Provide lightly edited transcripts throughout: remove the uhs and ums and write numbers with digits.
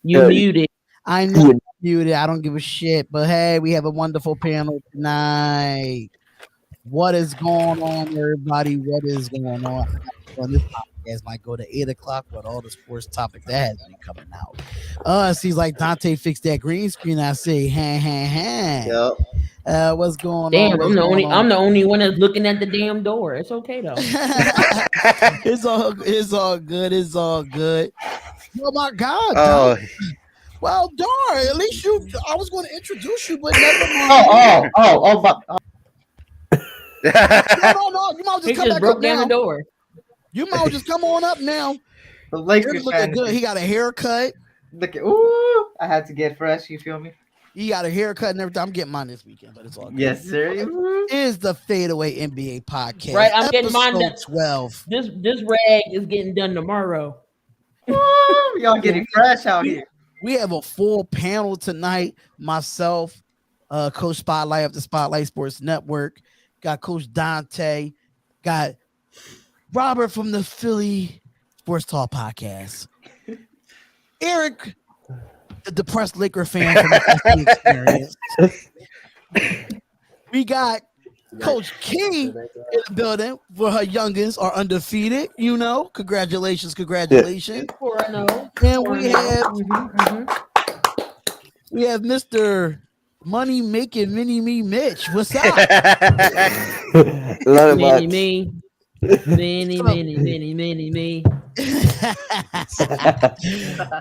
You muted. I know I'm muted. I don't give a shit. But hey, we have a wonderful panel tonight. What is going on, everybody? What is going on this podcast might go to 8 o'clock with all the sports topics that has been coming out. It seems like Donte fixed that green screen. I say, Yep. What's going Damn, on? I'm the only one that's looking at the damn door. It's okay though. It's all good. It's all good. Oh my God. Oh, Well, darn. At least I was going to introduce you, but never mind. No. You might just He come just back broke up down now. the door. You might just come on up now. The Lakers He's looking good. He got a haircut. Look at, ooh, I had to get fresh. You feel me? He got a haircut and everything. I'm getting mine this weekend, but it's all good. Yes, sir. It is the Fadeaway NBA podcast. Right, I'm getting mine. Episode 12. This rag is getting done tomorrow. Ooh, y'all getting fresh out here. We have a full panel tonight. Myself, Coach Spotlight of the Spotlight Sports Network. Got Coach Donte. Got Robert from the Philly Sports Talk Podcast. Eric, the depressed Laker fan from the S.C Experience. We got Coach Key in the building for her youngins are undefeated. You know, congratulations. 4-0. And we have Mr. Money Making Mini Me Mitch. What's up? Mini me. Mini.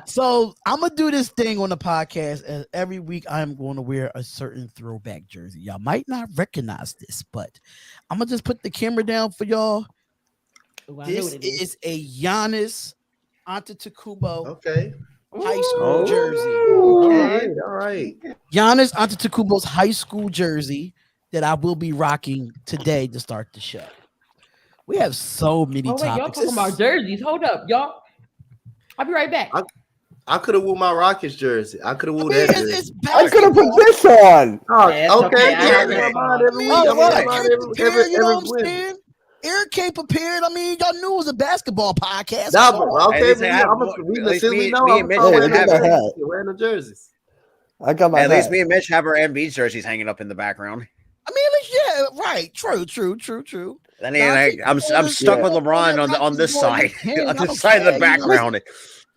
So I'm gonna do this thing on the podcast, and every week I'm going to wear a certain throwback jersey. Y'all might not recognize this, but I'm gonna just put the camera down for y'all. This is a Giannis Antetokounmpo high school jersey. All right. Giannis Antetokounmpo's high school jersey that I will be rocking today to start the show. We have so many topics. Y'all topics. talking about jerseys. Hold up, y'all. I'll be right back. I could have worn my Rockets jersey. I could have worn that jersey. I could have put this on. Eric came prepared. I mean, y'all knew it was a basketball podcast. Me and Mitch have wearing the jerseys. I got my. At least me and Mitch have our MB jerseys hanging up in the background. I mean, at least, yeah, right. True. Then I'm stuck with LeBron on this side, on this side of the background.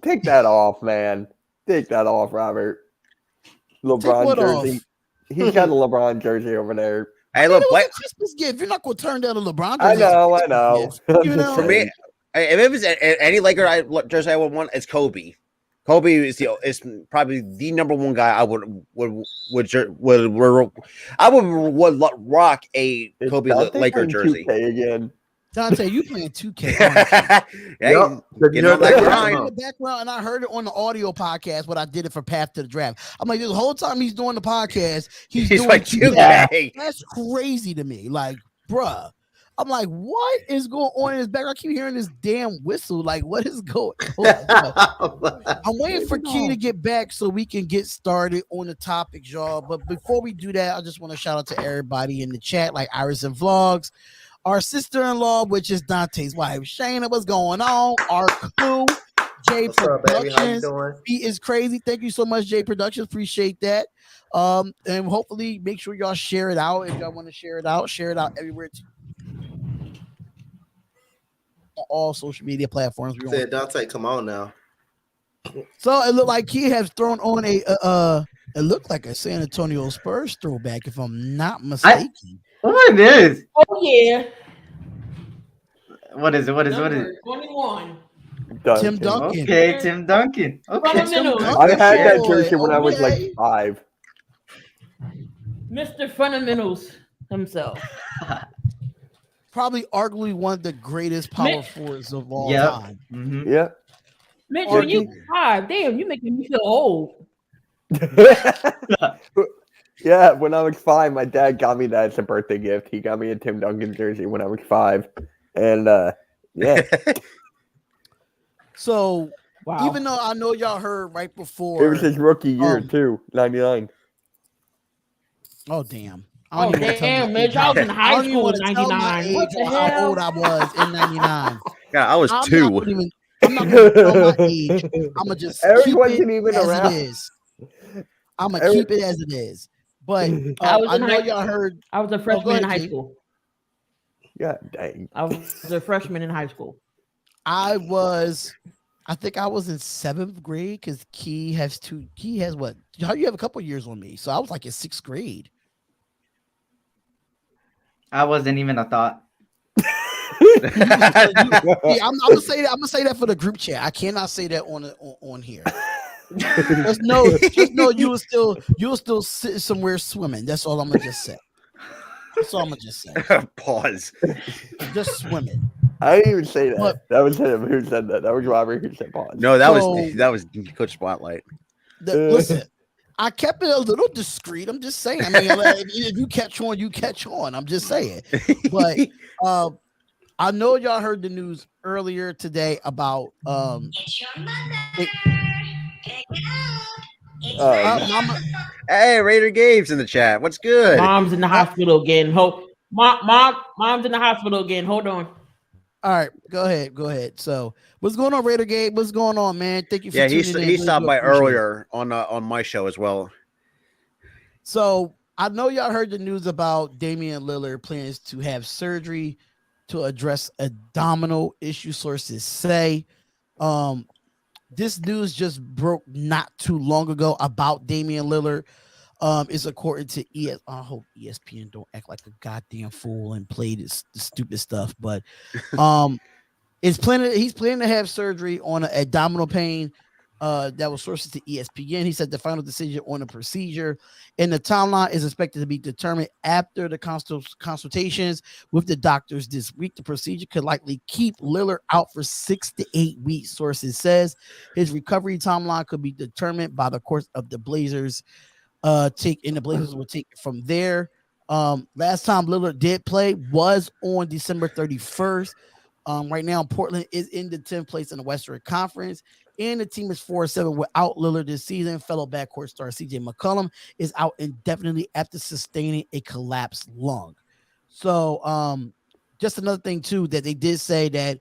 Take that off, man. Take that off, Robert. LeBron jersey. He's got a LeBron jersey over there. Hey, look, a Christmas gift. You're not going to turn down a LeBron jersey. I know. You know? For me, if it was any Laker jersey I would want, it's Kobe. Kobe is probably the number one guy I would rock a Kobe Laker jersey. Again. Donte, you playing 2K? Background, and I heard it on the audio podcast. But I did it for Path to the Draft. I'm like, the whole time he's doing the podcast, he's doing like 2K. That's crazy to me. Like, bruh. I'm like, what is going on in his background? I keep hearing this damn whistle. Like, what is going on? I'm waiting for Key to get back so we can get started on the topics, y'all. But before we do that, I just want to shout out to everybody in the chat, like Iris and Vlogs, our sister-in-law, which is Dante's wife, Shayna. What's going on? Our crew, J Productions. He is crazy. Thank you so much, J Productions. Appreciate that. And hopefully make sure y'all share it out. If y'all want to share it out everywhere all social media platforms. We said Donte, come on now. So it looked like he has thrown on it looked like a San Antonio Spurs throwback, if I'm not mistaken. What is? Oh yeah. What is it? 21. Tim Duncan. Okay, Tim Duncan. Okay. I had that jersey when I was like 5. Mr. Fundamentals himself. Probably arguably one of the greatest power forwards of all time. Mm-hmm. Yeah. Mitch, when you 5, damn, you making me feel old. Yeah, when I was 5, my dad got me that as a birthday gift. He got me a Tim Duncan jersey when I was 5. And yeah. So even though I know y'all heard right before. It was his rookie year too, 99. Oh damn. Damn, Mitch, I was in high school in 99. What the hell? How old I was in 99. Yeah, I was 2. I'm not gonna tell my age. I'm gonna just Eric keep wasn't it even as around. it is. I'm gonna Eric- keep it as it is. But I was I in know high- y'all heard. I was a go freshman in ahead, high Key. school. God dang. I was a freshman in high school. I think I was in 7th grade because Key has what? How you have a couple years on me, so I was like in 6th grade. I wasn't even a thought. Yeah, I'm gonna say that. I'm gonna say that for the group chat. I cannot say that on here. Just know you were still sitting somewhere swimming. That's all I'm gonna just say. That's all I'm gonna just say. Pause. Just swimming. I didn't even say that. But- That was him who said that. That was Robert who said pause. No, that So- was Coach Spotlight. Listen, I kept it a little discreet. I'm just saying. I mean, like, if you catch on, you catch on. I'm just saying. But I know y'all heard the news earlier today about It's your mother. Pick up. Mama. Hey, Raider Gabe's in the chat. What's good? Mom's in the hospital again. Mom's in the hospital again. Hold on. All right, go ahead. So, what's going on, Raider Gabe? What's going on, man? Thank you for Yeah, tuning in. he stopped Do by appreciate it. earlier on my show as well. So I know y'all heard the news about Damian Lillard plans to have surgery to address abdominal issue. Sources say this news just broke not too long ago about Damian Lillard. Is according to I hope ESPN don't act like a goddamn fool and play this stupid stuff, but he's planning to have surgery on an abdominal pain. That was sources to ESPN. He said the final decision on the procedure and the timeline is expected to be determined after the consultations with the doctors this week. The procedure could likely keep Lillard out for 6 to 8 weeks. Sources says his recovery timeline could be determined by the course of the Blazers. The Blazers will take it from there. Last time Lillard did play was on December 31st. Right now, Portland is in the 10th place in the Western Conference, and the team is 4-7 without Lillard this season. Fellow backcourt star CJ McCollum is out indefinitely after sustaining a collapsed lung. So, just another thing too that they did say that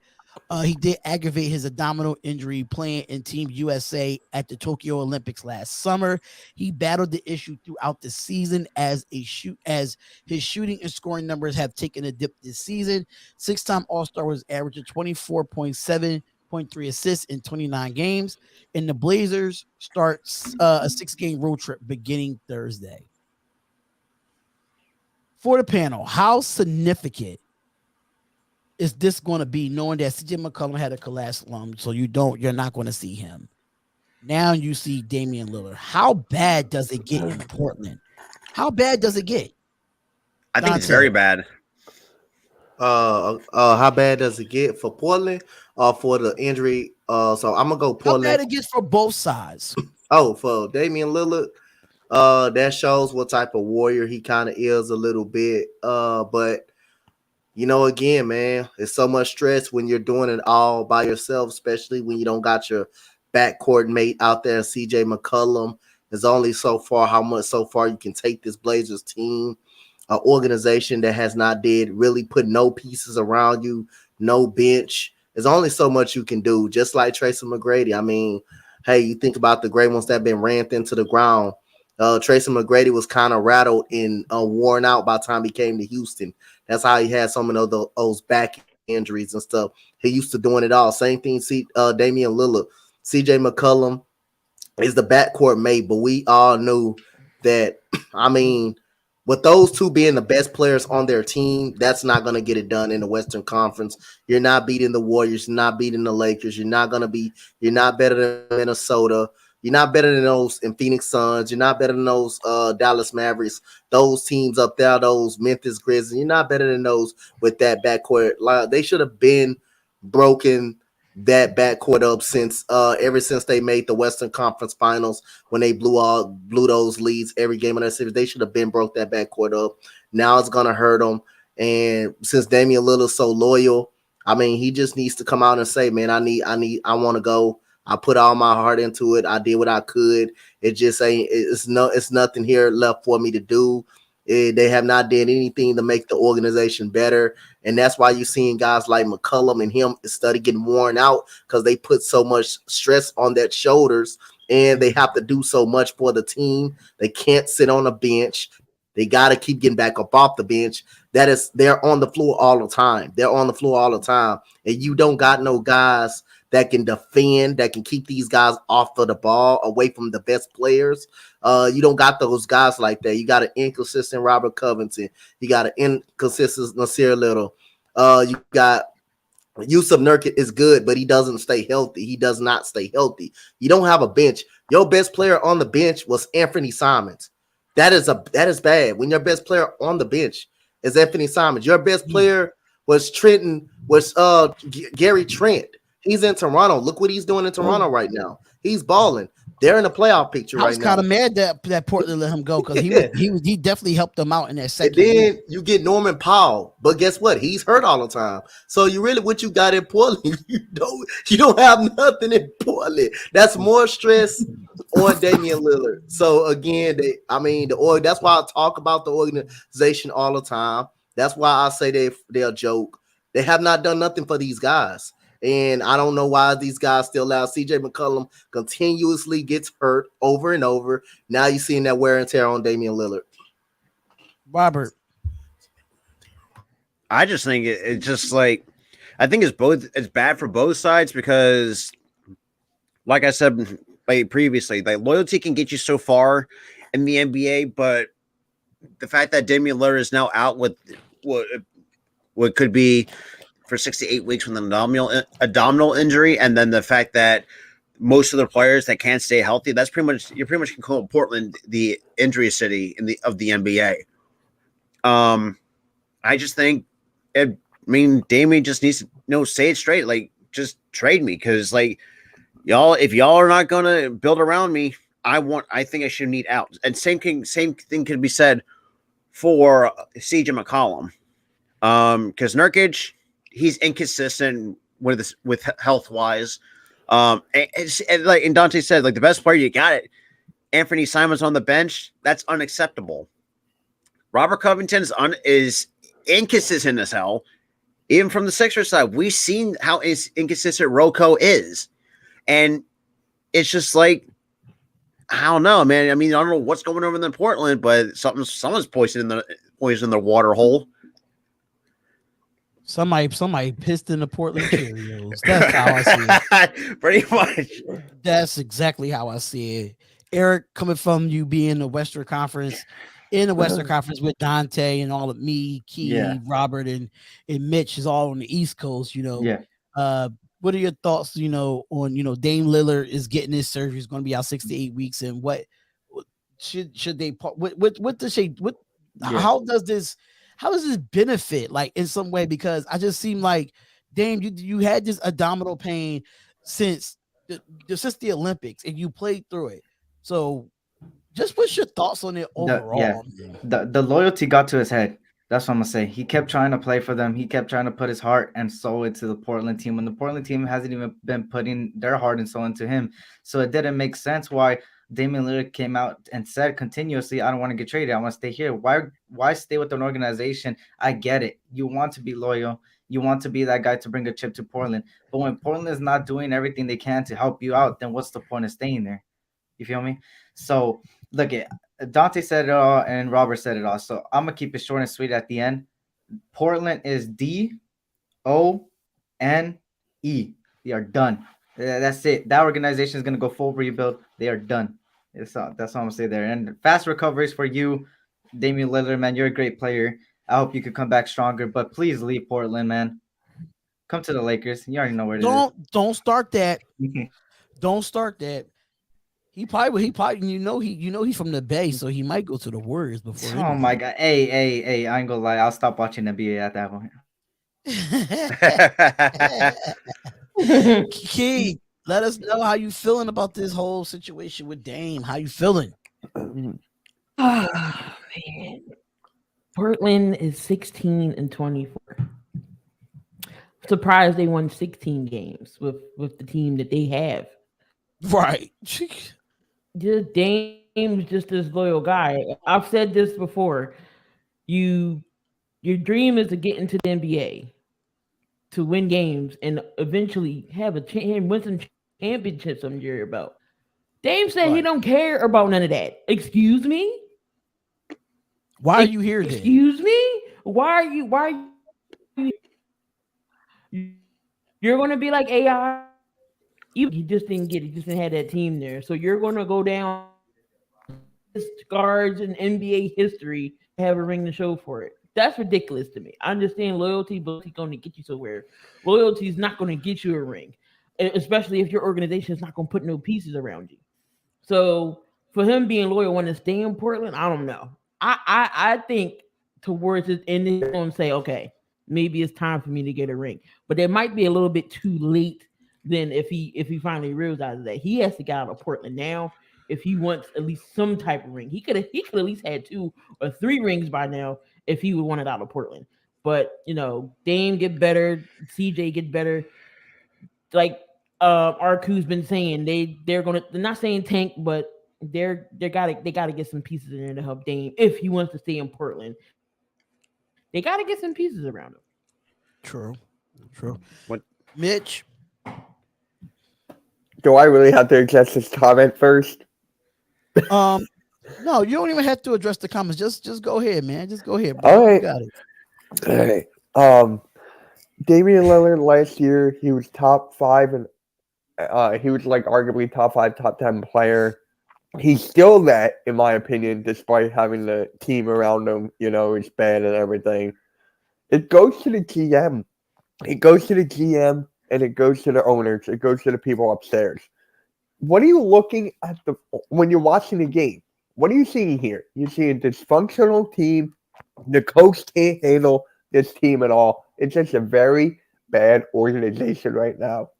he did aggravate his abdominal injury playing in Team USA at the Tokyo Olympics last summer. He battled the issue throughout the season as his shooting and scoring numbers have taken a dip this season. 6-time All-Star was averaging 24.7.3 assists in 29 games, and the Blazers start a 6-game road trip beginning Thursday. For the panel, how significant is this going to be, knowing that CJ McCollum had a collapsed lung, so you're not going to see him? Now you see Damian Lillard. How bad does it get in Portland? How bad does it get? I think it's Donte. very bad. How bad does it get for Portland for the injury? So I'm gonna go How Portland. bad it gets for both sides? Oh, for Damian Lillard, that shows what type of warrior he kind of is a little bit. But you know, again, man, it's so much stress when you're doing it all by yourself, especially when you don't got your backcourt mate out there. CJ McCollum is only so far you can take this Blazers team, an organization that has not really put no pieces around you, no bench. There's only so much you can do, just like Tracy McGrady. I mean, hey, you think about the great ones that have been rammed into the ground. Tracy McGrady was kind of rattled and worn out by the time he came to Houston. That's how he had some of those back injuries and stuff. He used to doing it all. Same thing, Damian Lillard. CJ McCollum is the backcourt mate, but we all knew that, I mean, with those two being the best players on their team, that's not going to get it done in the Western Conference. You're not beating the Warriors. You're not beating the Lakers. You're not better than Minnesota. You're not better than those in Phoenix Suns. You're not better than those Dallas Mavericks. Those teams up there, those Memphis Grizzlies. You're not better than those with that backcourt. Like, they should have been broken that backcourt up ever since they made the Western Conference Finals, when they blew those leads every game of that series. They should have been broke that backcourt up. Now it's gonna hurt them. And since Damian Lillard's so loyal, I mean, he just needs to come out and say, man, I want to go. I put all my heart into it. I did what I could. It just ain't. It's nothing here left for me to do. They have not done anything to make the organization better. And that's why you're seeing guys like McCollum and him study getting worn out because they put so much stress on their shoulders and they have to do so much for the team. They can't sit on a bench. They got to keep getting back up off the bench. They're on the floor all the time. They're on the floor all the time. And you don't got no guys that can defend, that can keep these guys off of the ball, away from the best players. You don't got those guys like that. You got an inconsistent Robert Covington. You got an inconsistent Nasir Little. You got Yusuf Nurkic is good, but he doesn't stay healthy. He does not stay healthy. You don't have a bench. Your best player on the bench was Anthony Simons. That is bad. When your best player on the bench is Anthony Simons, your best player was Gary Trent. He's in Toronto. Look what he's doing in Toronto right now. He's balling. They're in the playoff picture right now. I was kind of mad that Portland let him go because he definitely helped them out in that second. And then you get Norman Powell, but guess what? He's hurt all the time. So what you got in Portland, you don't have nothing in Portland. That's more stress on Damian Lillard. So again, that's why I talk about the organization all the time. That's why I say they're a joke. They have not done nothing for these guys. And I don't know why these guys still allow CJ McCollum continuously gets hurt over and over. Now you're seeing that wear and tear on Damian Lillard. Robert. I just think it's just like, I think it's bad for both sides because, like I said previously, like loyalty can get you so far in the NBA, but the fact that Damian Lillard is now out with what could be for 6 to 8 weeks with an abdominal injury, and then the fact that most of the players that can't stay healthy, you pretty much can call Portland the injury city of the NBA. I just think, Damian just needs to say it straight, like just trade me because if y'all are not gonna build around me, I think I should need out. And same thing can be said for CJ McCollum, because Nurkic, he's inconsistent with health wise. And like Donte said, like the best player you got it, Anthony Simons on the bench. That's unacceptable. Robert Covington is inconsistent as hell. Even from the Sixers side, we've seen how inconsistent Rocco is, and it's just like, I don't know, man. I don't know what's going on in Portland, but someone's poison in the water hole. Somebody pissed in the Portland Cheerios. That's how I see it. Pretty much. That's exactly how I see it. Eric, coming from you being the Western Conference, in the Western Conference with Donte and all of me, Key, Robert, and Mitch is all on the East Coast, what are your thoughts, on, Dame Lillard is getting his surgery, is going to be out 6 to 8 weeks, and what should they, how does this benefit, like, in some way? Because I just seem like, Dame, you had this abdominal pain since the Olympics, and you played through it. So just what's your thoughts on it overall? The loyalty got to his head. That's what I'm gonna say. He kept trying to play for them. He kept trying to put his heart and soul into the Portland team when the Portland team hasn't even been putting their heart and soul into him. So it didn't make sense why Damian Lillard came out and said continuously, I don't want to get traded. I want to stay here. Why stay with an organization? I get it. You want to be loyal. You want to be that guy to bring a chip to Portland. But when Portland is not doing everything they can to help you out, then what's the point of staying there? You feel me? So look, Donte said it all and Robert said it all. So I'm going to keep it short and sweet at the end. Portland is DONE. They are done. That's it. That organization is going to go full rebuild. They are done. That's all I'm going to say there. And fast recoveries for you, Damian Lillard, man. You're a great player. I hope you could come back stronger. But please leave Portland, man. Come to the Lakers. You already know where it is. Don't start that. Don't start that. He probably he's from the Bay, so he might go to the Warriors before. Oh my God. Hey, I ain't gonna lie. I'll stop watching NBA at that point. Key, let us know how you feeling about this whole situation with Dame. How you feeling? Oh, man. Portland is 16-24. Surprised they won 16 games with the team that they have. Right. Just Dame's just this loyal guy. I've said this before. your dream is to get into the NBA, to win games, and eventually have win some championships under your belt. Dame said he don't care about none of that. Excuse me? Why are you here then? Excuse me? Why are you you're gonna be like AI? You just didn't get it, you just didn't have that team there. So you're gonna go down guards in NBA history to have a ring to show for it. That's ridiculous to me. I understand loyalty, but it's going to get you somewhere. Loyalty is not going to get you a ring, especially if your organization is not going to put no pieces around you. So for him being loyal, want to stay in Portland, I don't know. I think towards his end, he's going to say, okay, maybe it's time for me to get a ring, but it might be a little bit too late. Then if he finally realizes that he has to get out of Portland now, if he wants at least some type of ring, he could at least had 2 or 3 rings by now if he would want it out of Portland. But Dame get better, CJ get better. Like Arku's been saying, they're not saying tank, but they gotta get some pieces in there to help Dame if he wants to stay in Portland. They gotta get some pieces around him. True. What, Mitch? Do I really have to address this comment first? No, you don't even have to address the comments. Just go ahead, man. Just go ahead, bro. All right. You got it. All right. Damian Lillard last year, he was top 5 and he was like arguably top 5, top 10 player. He's still that, in my opinion, despite having the team around him, it's bad and everything. It goes to the GM. It goes to the GM and it goes to the owners. It goes to the people upstairs. What are you looking at when you're watching the game? What are you seeing here? You see a dysfunctional team. The coach can't handle this team at all. It's just a very bad organization right now.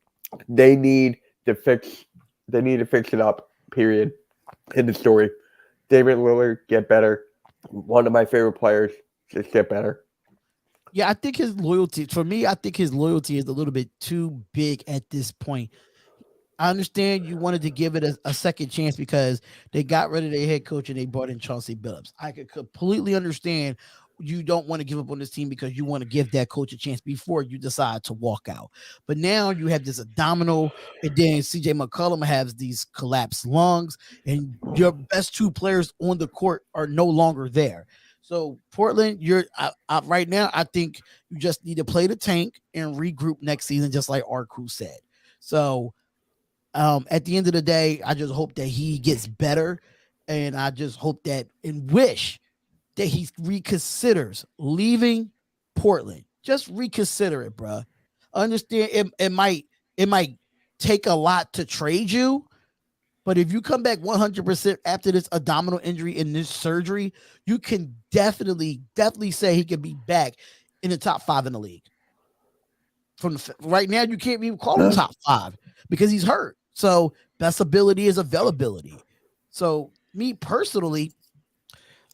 They need to fix it up, period. In the story. David Lillard, get better. One of my favorite players, just get better. Yeah, I think his loyalty, for me, is a little bit too big at this point. I understand you wanted to give it a second chance because they got rid of their head coach and they brought in Chauncey Billups. I could completely understand you don't want to give up on this team because you want to give that coach a chance before you decide to walk out. But now you have this domino, and then CJ McCollum has these collapsed lungs, and your best 2 players on the court are no longer there. So Portland, right now, I think you just need to play the tank and regroup next season, just like Arku said. So at the end of the day, I just hope that he gets better, and I just hope that and wish that he reconsiders leaving Portland. Just reconsider it, bro. Understand it might take a lot to trade you, but if you come back 100% after this abdominal injury and this surgery, you can definitely say he can be back in the top 5 in the league. Right now, you can't even call him top 5 because he's hurt. So best ability is availability. So me personally,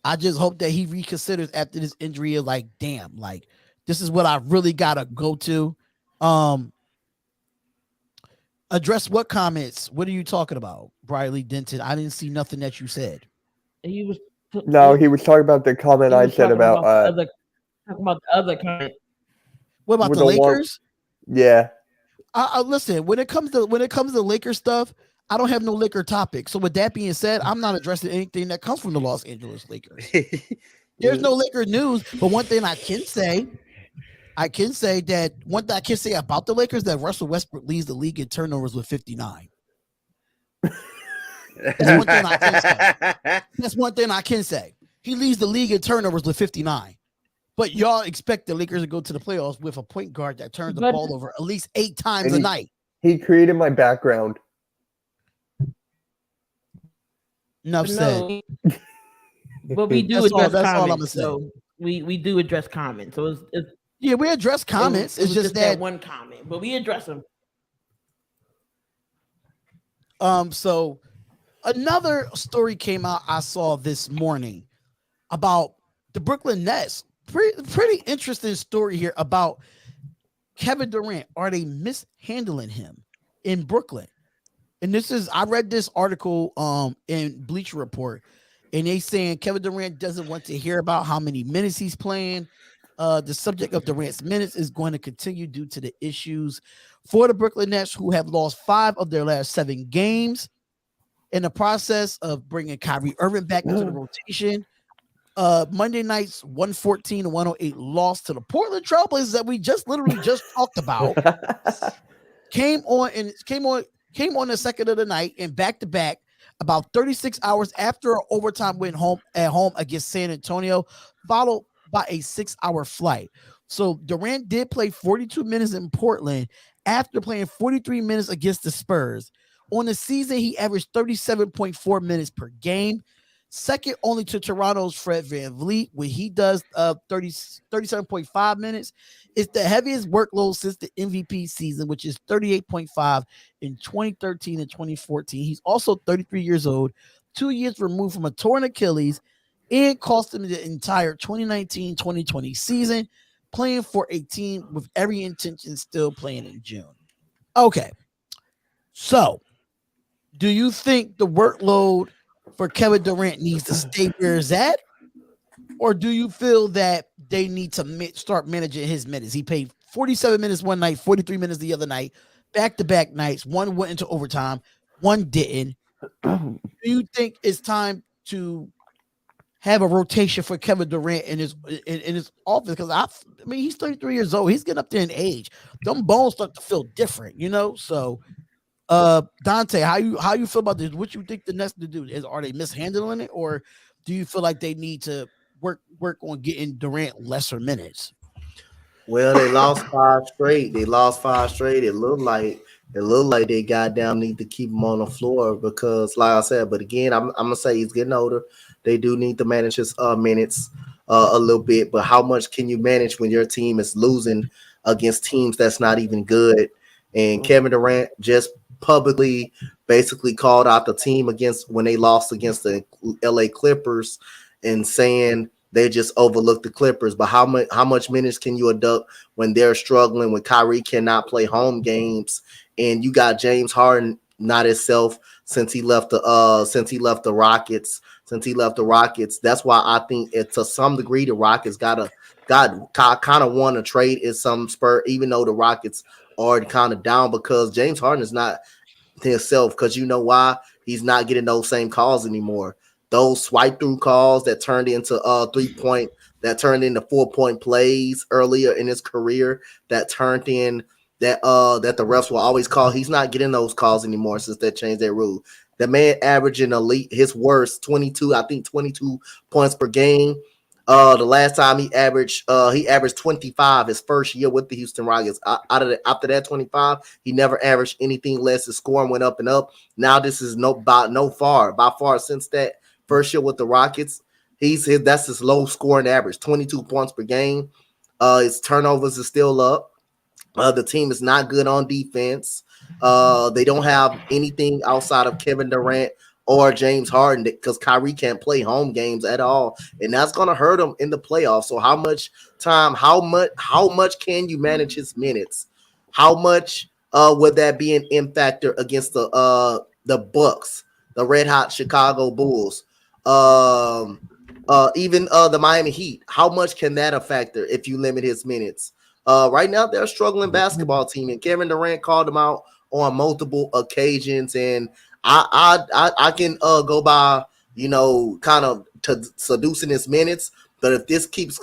I just hope that he reconsiders after this injury of like, damn, like this is what I really gotta go to. Address what comments? What are you talking about, Briley Denton? I didn't see nothing that you said. He was talking about the comment I said about talking about the other comment. What about the Lakers? Yeah. Listen, when it comes to Lakers stuff, I don't have no Laker topic. So with that being said, I'm not addressing anything that comes from the Los Angeles Lakers. There's no Laker news, but one thing I can say about the Lakers that Russell Westbrook leads the league in turnovers with 59. That's one thing I can say. He leads the league in turnovers with 59. But y'all expect the Lakers to go to the playoffs with a point guard that turns the ball over at least 8 times a night. He created my background. Enough said. But we do address comments. So we do address comments. So it's yeah, we address comments. It's just that one comment, but we address them. So another story came out I saw this morning about the Brooklyn Nets. Pretty interesting story here about Kevin Durant. Are they mishandling him in Brooklyn? And I read this article in Bleacher Report, and they saying Kevin Durant doesn't want to hear about how many minutes he's playing. The subject of Durant's minutes is going to continue due to the issues for the Brooklyn Nets, who have lost 5 of their last 7 games. In the process of bringing Kyrie Irving back into the rotation, Monday night's 114-108 loss to the Portland Trailblazers that we literally just talked about came on the second of the night and back to back about 36 hours after an overtime win at home against San Antonio, followed by a 6-hour flight. So Durant did play 42 minutes in Portland after playing 43 minutes against the Spurs. On the season, he averaged 37.4 minutes per game, second only to Toronto's Fred VanVleet, where he does 37.5 minutes. It's the heaviest workload since the MVP season, which is 38.5 in 2013 and 2014. He's also 33 years old, 2 years removed from a torn Achilles, and cost him the entire 2019-2020 season, playing for a team with every intention still playing in June. Okay, so do you think the workload for Kevin Durant needs to stay where it's at? Or do you feel that they need to start managing his minutes? He played 47 minutes one night, 43 minutes the other night, back-to-back nights. One went into overtime, one didn't. Do you think it's time to have a rotation for Kevin Durant in his office? Because I mean, he's 33 years old. He's getting up there in age. Them bones start to feel different, you know? So Donte, how you feel about this? What you think the Nets to do? Are they mishandling it, or do you feel like they need to work on getting Durant lesser minutes? Well, they lost 5 straight. It looked like they goddamn need to keep him on the floor because, like I said, but again, I'm gonna say he's getting older. They do need to manage his minutes a little bit, but how much can you manage when your team is losing against teams that's not even good? And Kevin Durant just publicly basically called out the team when they lost against the LA Clippers and saying they just overlooked the Clippers. But how much minutes can you induct when they're struggling, when Kyrie cannot play home games, and you got James Harden not himself since he left the Rockets. That's why I think to some degree the Rockets kind of want to trade in some spur, even though the Rockets are kind of down, because James Harden is not himself. Because you know why? He's not getting those same calls anymore. Those swipe through calls that turned into 3-point, that turned into 4-point plays earlier in his career, that turned in that the refs will always call. He's not getting those calls anymore since they changed their rule. The man averaging his worst 22 points per game. The last time he averaged 25 his first year with the Houston Rockets. After that 25, he never averaged anything less. His scoring went up and up. Now this is by far since that first year with the Rockets, that's his low scoring average, 22 points per game. His turnovers is still up. The team is not good on defense. They don't have anything outside of Kevin Durant or James Harden because Kyrie can't play home games at all, and that's gonna hurt him in the playoffs. So how much can you manage his minutes? How much would that be an impact factor against the Bucks, the Red Hot Chicago Bulls, even the Miami Heat? How much can that a factor if you limit his minutes? Right now they're a struggling basketball team, and Kevin Durant called them out on multiple occasions, and I can go by, kind of to seducing his minutes. But if this keeps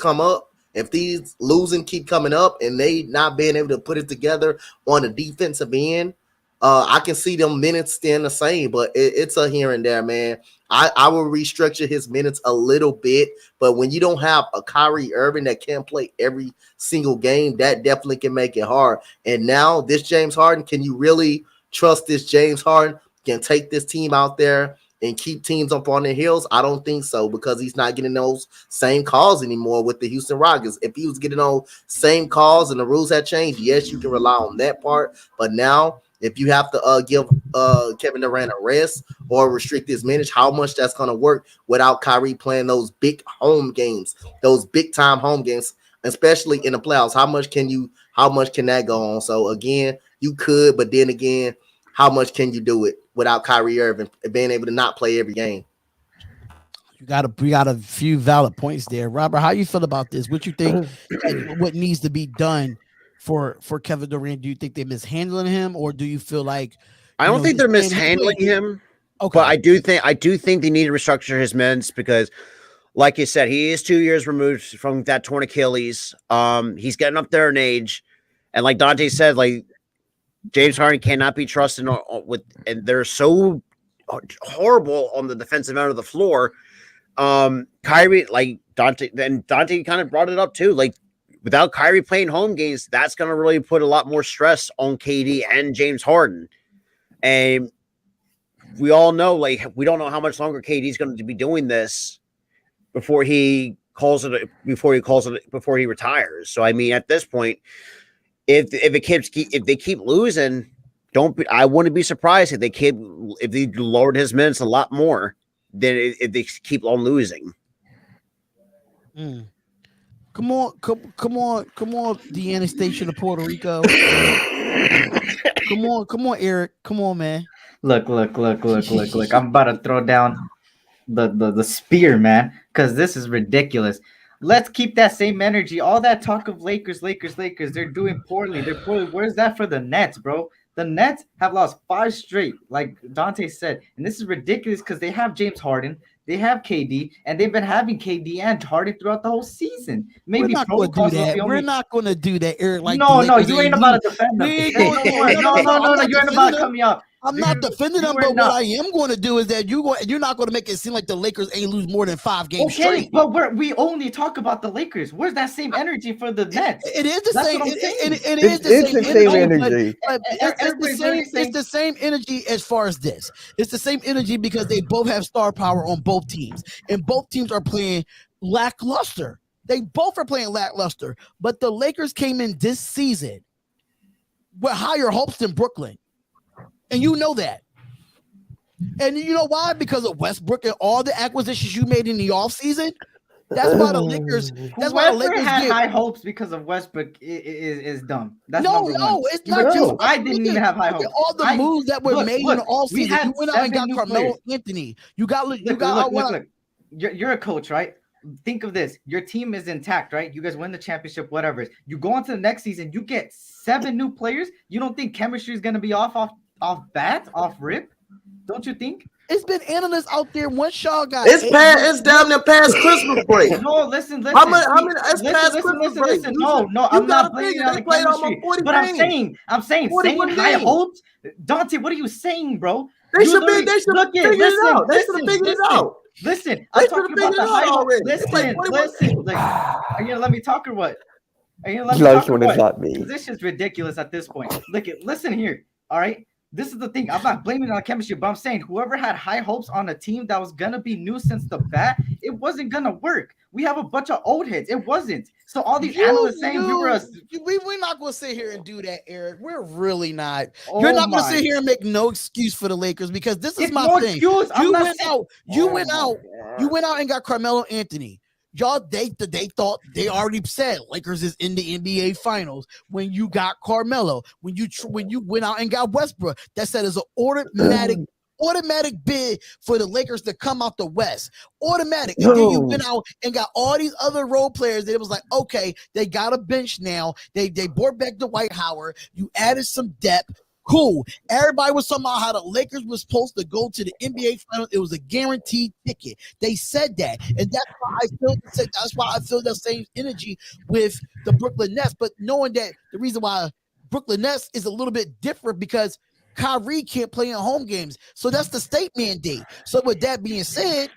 if these losing keep coming up and they not being able to put it together on the defensive end, I can see them minutes staying the same. But it's a here and there, man. I will restructure his minutes a little bit, but when you don't have a Kyrie Irving that can't play every single game, that definitely can make it hard. And now this James Harden, can you really trust this James Harden can take this team out there and keep teams up on their heels? I don't think so, because he's not getting those same calls anymore with the Houston Rockets. If he was getting those same calls and the rules had changed, yes, you can rely on that part. But now, if you have to give Kevin Durant a rest or restrict his minutes, how much that's going to work without Kyrie playing those big home games, those big time home games, especially in the playoffs? How much can that go on? So again, you could, but then again, how much can you do it without Kyrie Irving being able to not play every game? We got a few valid points there. Robert, how you feel about this? What you think what needs to be done for Kevin Durant? Do you think they're mishandling him, or do you feel like I don't think they're mishandling him. Okay. But I do think they need to restructure his minutes because, like you said, he is 2 years removed from that torn Achilles. He's getting up there in age, and like Donte said, like James Harden cannot be trusted and they're so horrible on the defensive end of the floor. Kyrie, like Donte kind of brought it up too. Like without Kyrie playing home games, that's going to really put a lot more stress on KD and James Harden. And we all know, like, we don't know how much longer KD's going to be doing this before he retires. So I mean, at this point, if they keep losing, I wouldn't be surprised if they lowered his minutes a lot more than if they keep on losing. Come on, the Anastasia of Puerto Rico. Come on, Eric. Come on, man. Look. I'm about to throw down the spear, man, because this is ridiculous. Let's keep that same energy. All that talk of Lakers. They're doing poorly. Where's that for the Nets, bro? The Nets have lost 5 straight, like Donte said. And this is ridiculous because they have James Harden, they have KD, and they've been having KD and Harden throughout the whole season. Maybe we're not going to do that. We're not going to do that, Eric. Like no, you ain't about to defend them. No, you ain't about to cut me off. I'm not defending them, but what I am going to do is that you're not going to make it seem like the Lakers ain't lose more than 5 games straight. But we only talk about the Lakers. Where's that same energy for the Nets? It is the same. It is the same energy. It's the same energy as far as this. It's the same energy because they both have star power on both teams, and both teams are playing lackluster. They both are playing lackluster, but the Lakers came in this season with higher hopes than Brooklyn. And you know that. And you know why? Because of Westbrook and all the acquisitions you made in the offseason. That's why the Lakers. That's why the Lakers had high hopes because of Westbrook is dumb. That's no, it's not just. I didn't even have high hopes. All the moves that were made in the offseason. You went out and got Carmelo Anthony. You got. Look. You're a coach, right? Think of this. Your team is intact, right? You guys win the championship, whatever. You go into the next season, you get 7 new players. You don't think chemistry is going to be off rip? Don't you think? It's been analysts out there. One Shaw got it's down there past Christmas break. No, listen. How many it's past Christmas break? No, I'm not blaming on the chemistry. But I'm saying high hopes. Donte, what are you saying, bro? They should have figured it out. They should have figured it out. Listen, I'm talking about the high hopes. Listen. Like, are you gonna let me talk or what? Are you gonna let me talk or what? This is ridiculous at this point. Listen here. All right. This is the thing. I'm not blaming it on chemistry, but I'm saying whoever had high hopes on a team that was gonna be new since the bat, it wasn't gonna work. We have a bunch of old heads. It wasn't. So all these analysts saying we're not gonna sit here and do that, Eric. We're really not. You're not gonna sit here and make no excuse for the Lakers because this is my thing. You went out and got Carmelo Anthony. Y'all, they thought they already said Lakers is in the NBA Finals when you got Carmelo. When you went out and got Westbrook, that said is an automatic bid for the Lakers to come out the West. Automatic. And then you went out and got all these other role players that it was like, okay, they got a bench now. They brought back the Dwight Howard. You added some depth. Cool. Everybody was talking about how the Lakers was supposed to go to the NBA Finals. It was a guaranteed ticket. They said that, and that's why I feel that same energy with the Brooklyn Nets. But knowing that the reason why Brooklyn Nets is a little bit different because Kyrie can't play in home games, so that's the state mandate. So with that being said,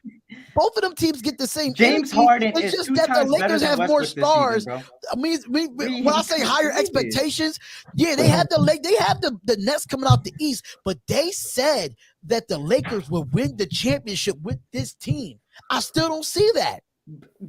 both of them teams get the same. James Harden it's is just 2 that times the Lakers have more stars. Season, I mean, when I say higher expectations, yeah, they have the Nets coming out the East, but they said that the Lakers will win the championship with this team. I still don't see that.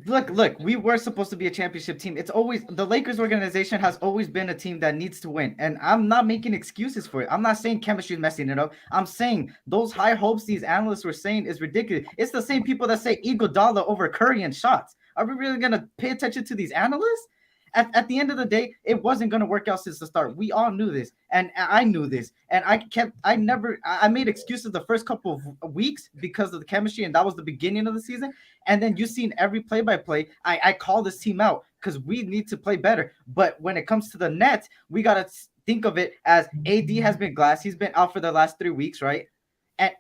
Look, we were supposed to be a championship team. It's always the Lakers organization has always been a team that needs to win. And I'm not making excuses for it. I'm not saying chemistry is messing it up. I'm saying those high hopes these analysts were saying is ridiculous. It's the same people that say Iguodala over Curry and shots. Are we really going to pay attention to these analysts? At the end of the day, it wasn't going to work out since the start. We all knew this, and I knew this, and I made excuses the first couple of weeks because of the chemistry, and that was the beginning of the season. And then you seen every play-by-play, I call this team out because we need to play better. But when it comes to the Nets, we got to think of it as AD has been glass. He's been out for the last 3 weeks, right?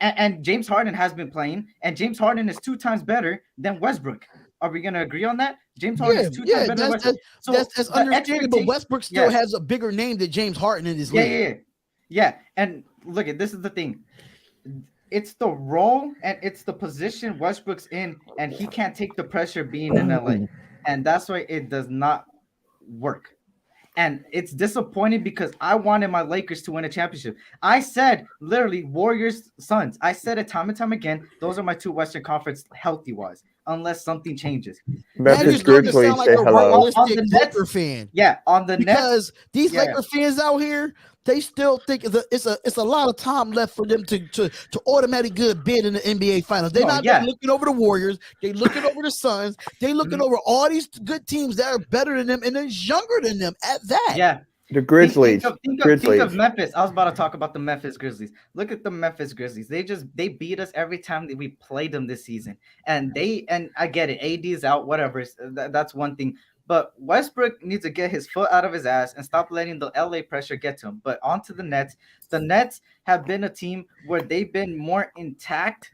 And James Harden has been playing, and James Harden is 2 times better than Westbrook. Are we going to agree on that? James Harden is 2 times better than Westbrook. So that's understandable. But Westbrook still has a bigger name than James Harden in his league. Yeah. And look, this is the thing. It's the role and it's the position Westbrook's in, and he can't take the pressure being in LA. And that's why it does not work. And it's disappointing because I wanted my Lakers to win a championship. I said literally Warriors, Suns. I said it time and time again. Those are my 2 Western Conference healthy-wise, unless something changes. Memphis Grizzlies sound like say a hello. realistic Laker fan. Yeah, on the because Nets, these Laker fans out here, they still think it's a lot of time left for them to automatically good bid in the NBA Finals. They're not looking over the Warriors. They're looking over the Suns. They're looking over all these good teams that are better than them and they're younger than them at that. Yeah. The Grizzlies. Think of Memphis. I was about to talk about the Memphis Grizzlies. Look at the Memphis Grizzlies. They beat us every time that we played them this season. And I get it. AD is out, whatever. That's one thing. But Westbrook needs to get his foot out of his ass and stop letting the LA pressure get to him. But on to the Nets. The Nets have been a team where they've been more intact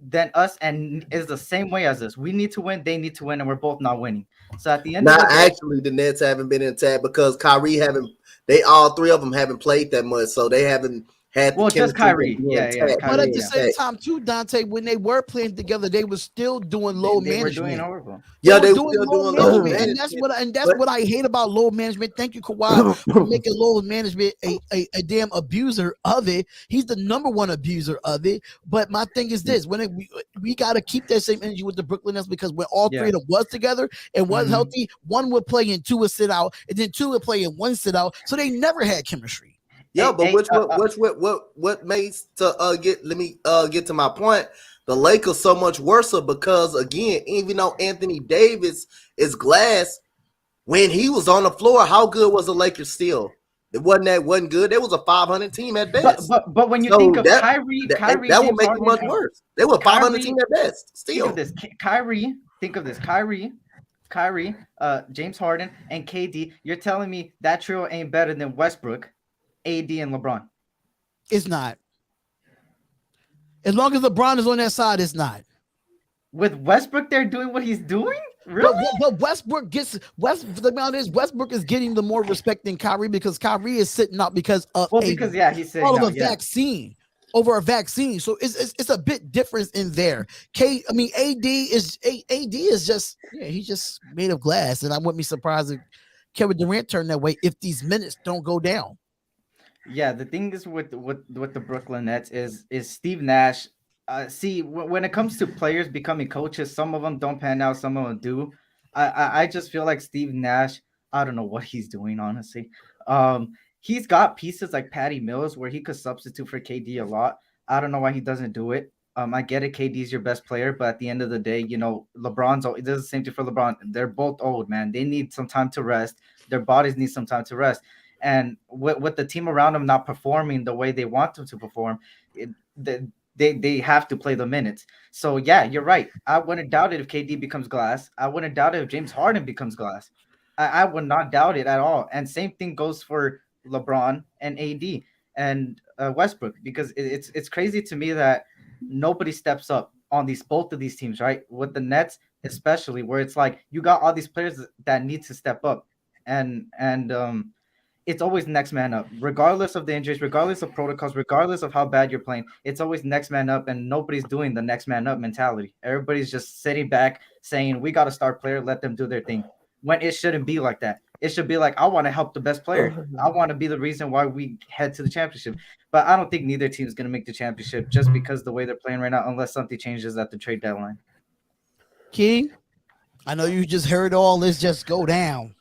than us and is the same way as us. We need to win. They need to win. And we're both not winning. So at the end of the day, actually, the Nets haven't been intact because Kyrie all 3 of them haven't played that much. So they haven't had just Kyrie. Kyrie, but at the same time, too, Donte, when they were playing together, they were still doing load management. They were doing horrible. Yeah, they were still doing load management. And that's what I hate about load management. Thank you, Kawhi, for making load management a damn abuser of it. He's the number 1 abuser of it. But my thing is this: we got to keep that same energy with the Brooklyn Nets because when all 3 of them was together and was healthy, 1 would play and 2 would sit out, and then 2 would play and 1 sit out. So they never had chemistry. Yeah, but what makes to get to my point, the Lakers so much worse because again, even though Anthony Davis is glass, when he was on the floor, how good was the Lakers still? It wasn't good. They was a 500 team at best. But when you think of Kyrie, that would make it much worse. They were a 500 team at best. Still, think of this. Kyrie, James Harden, and KD. You're telling me that trio ain't better than Westbrook, AD, and LeBron? It's not. As long as LeBron is on that side, it's not. With Westbrook, they're doing what he's doing? Really? But Westbrook Westbrook is getting the more respect than Kyrie because Kyrie is sitting out because of he's sitting out, vaccine. Over a vaccine, so it's a bit different in there. AD is just he's just made of glass, and I wouldn't be surprised if Kevin Durant turned that way if these minutes don't go down. Yeah, the thing is with the Brooklyn Nets is Steve Nash. When it comes to players becoming coaches, some of them don't pan out, some of them do. I just feel like Steve Nash, I don't know what he's doing, honestly. He's got pieces like Patty Mills where he could substitute for KD a lot. I don't know why he doesn't do it. I get it, KD's your best player, but at the end of the day, LeBron's it does the same thing for LeBron. They're both old, man. They need some time to rest. Their bodies need some time to rest. And with the team around them not performing the way they want them to perform, they have to play the minutes. So, yeah, you're right. I wouldn't doubt it if KD becomes glass. I wouldn't doubt it if James Harden becomes glass. I would not doubt it at all. And same thing goes for LeBron and AD and Westbrook, because it's crazy to me that nobody steps up on both of these teams, right? With the Nets, especially, where it's like you got all these players that need to step up. And it's always next man up, regardless of the injuries, regardless of protocols, regardless of how bad you're playing. It's always next man up, and nobody's doing the next man up mentality. Everybody's just sitting back saying, we got a star player, let them do their thing. When it shouldn't be like that. It should be like, I want to help the best player. I want to be the reason why we head to the championship. But I don't think neither team is going to make the championship just because the way they're playing right now, unless something changes at the trade deadline. King, I know you just heard all this just go down.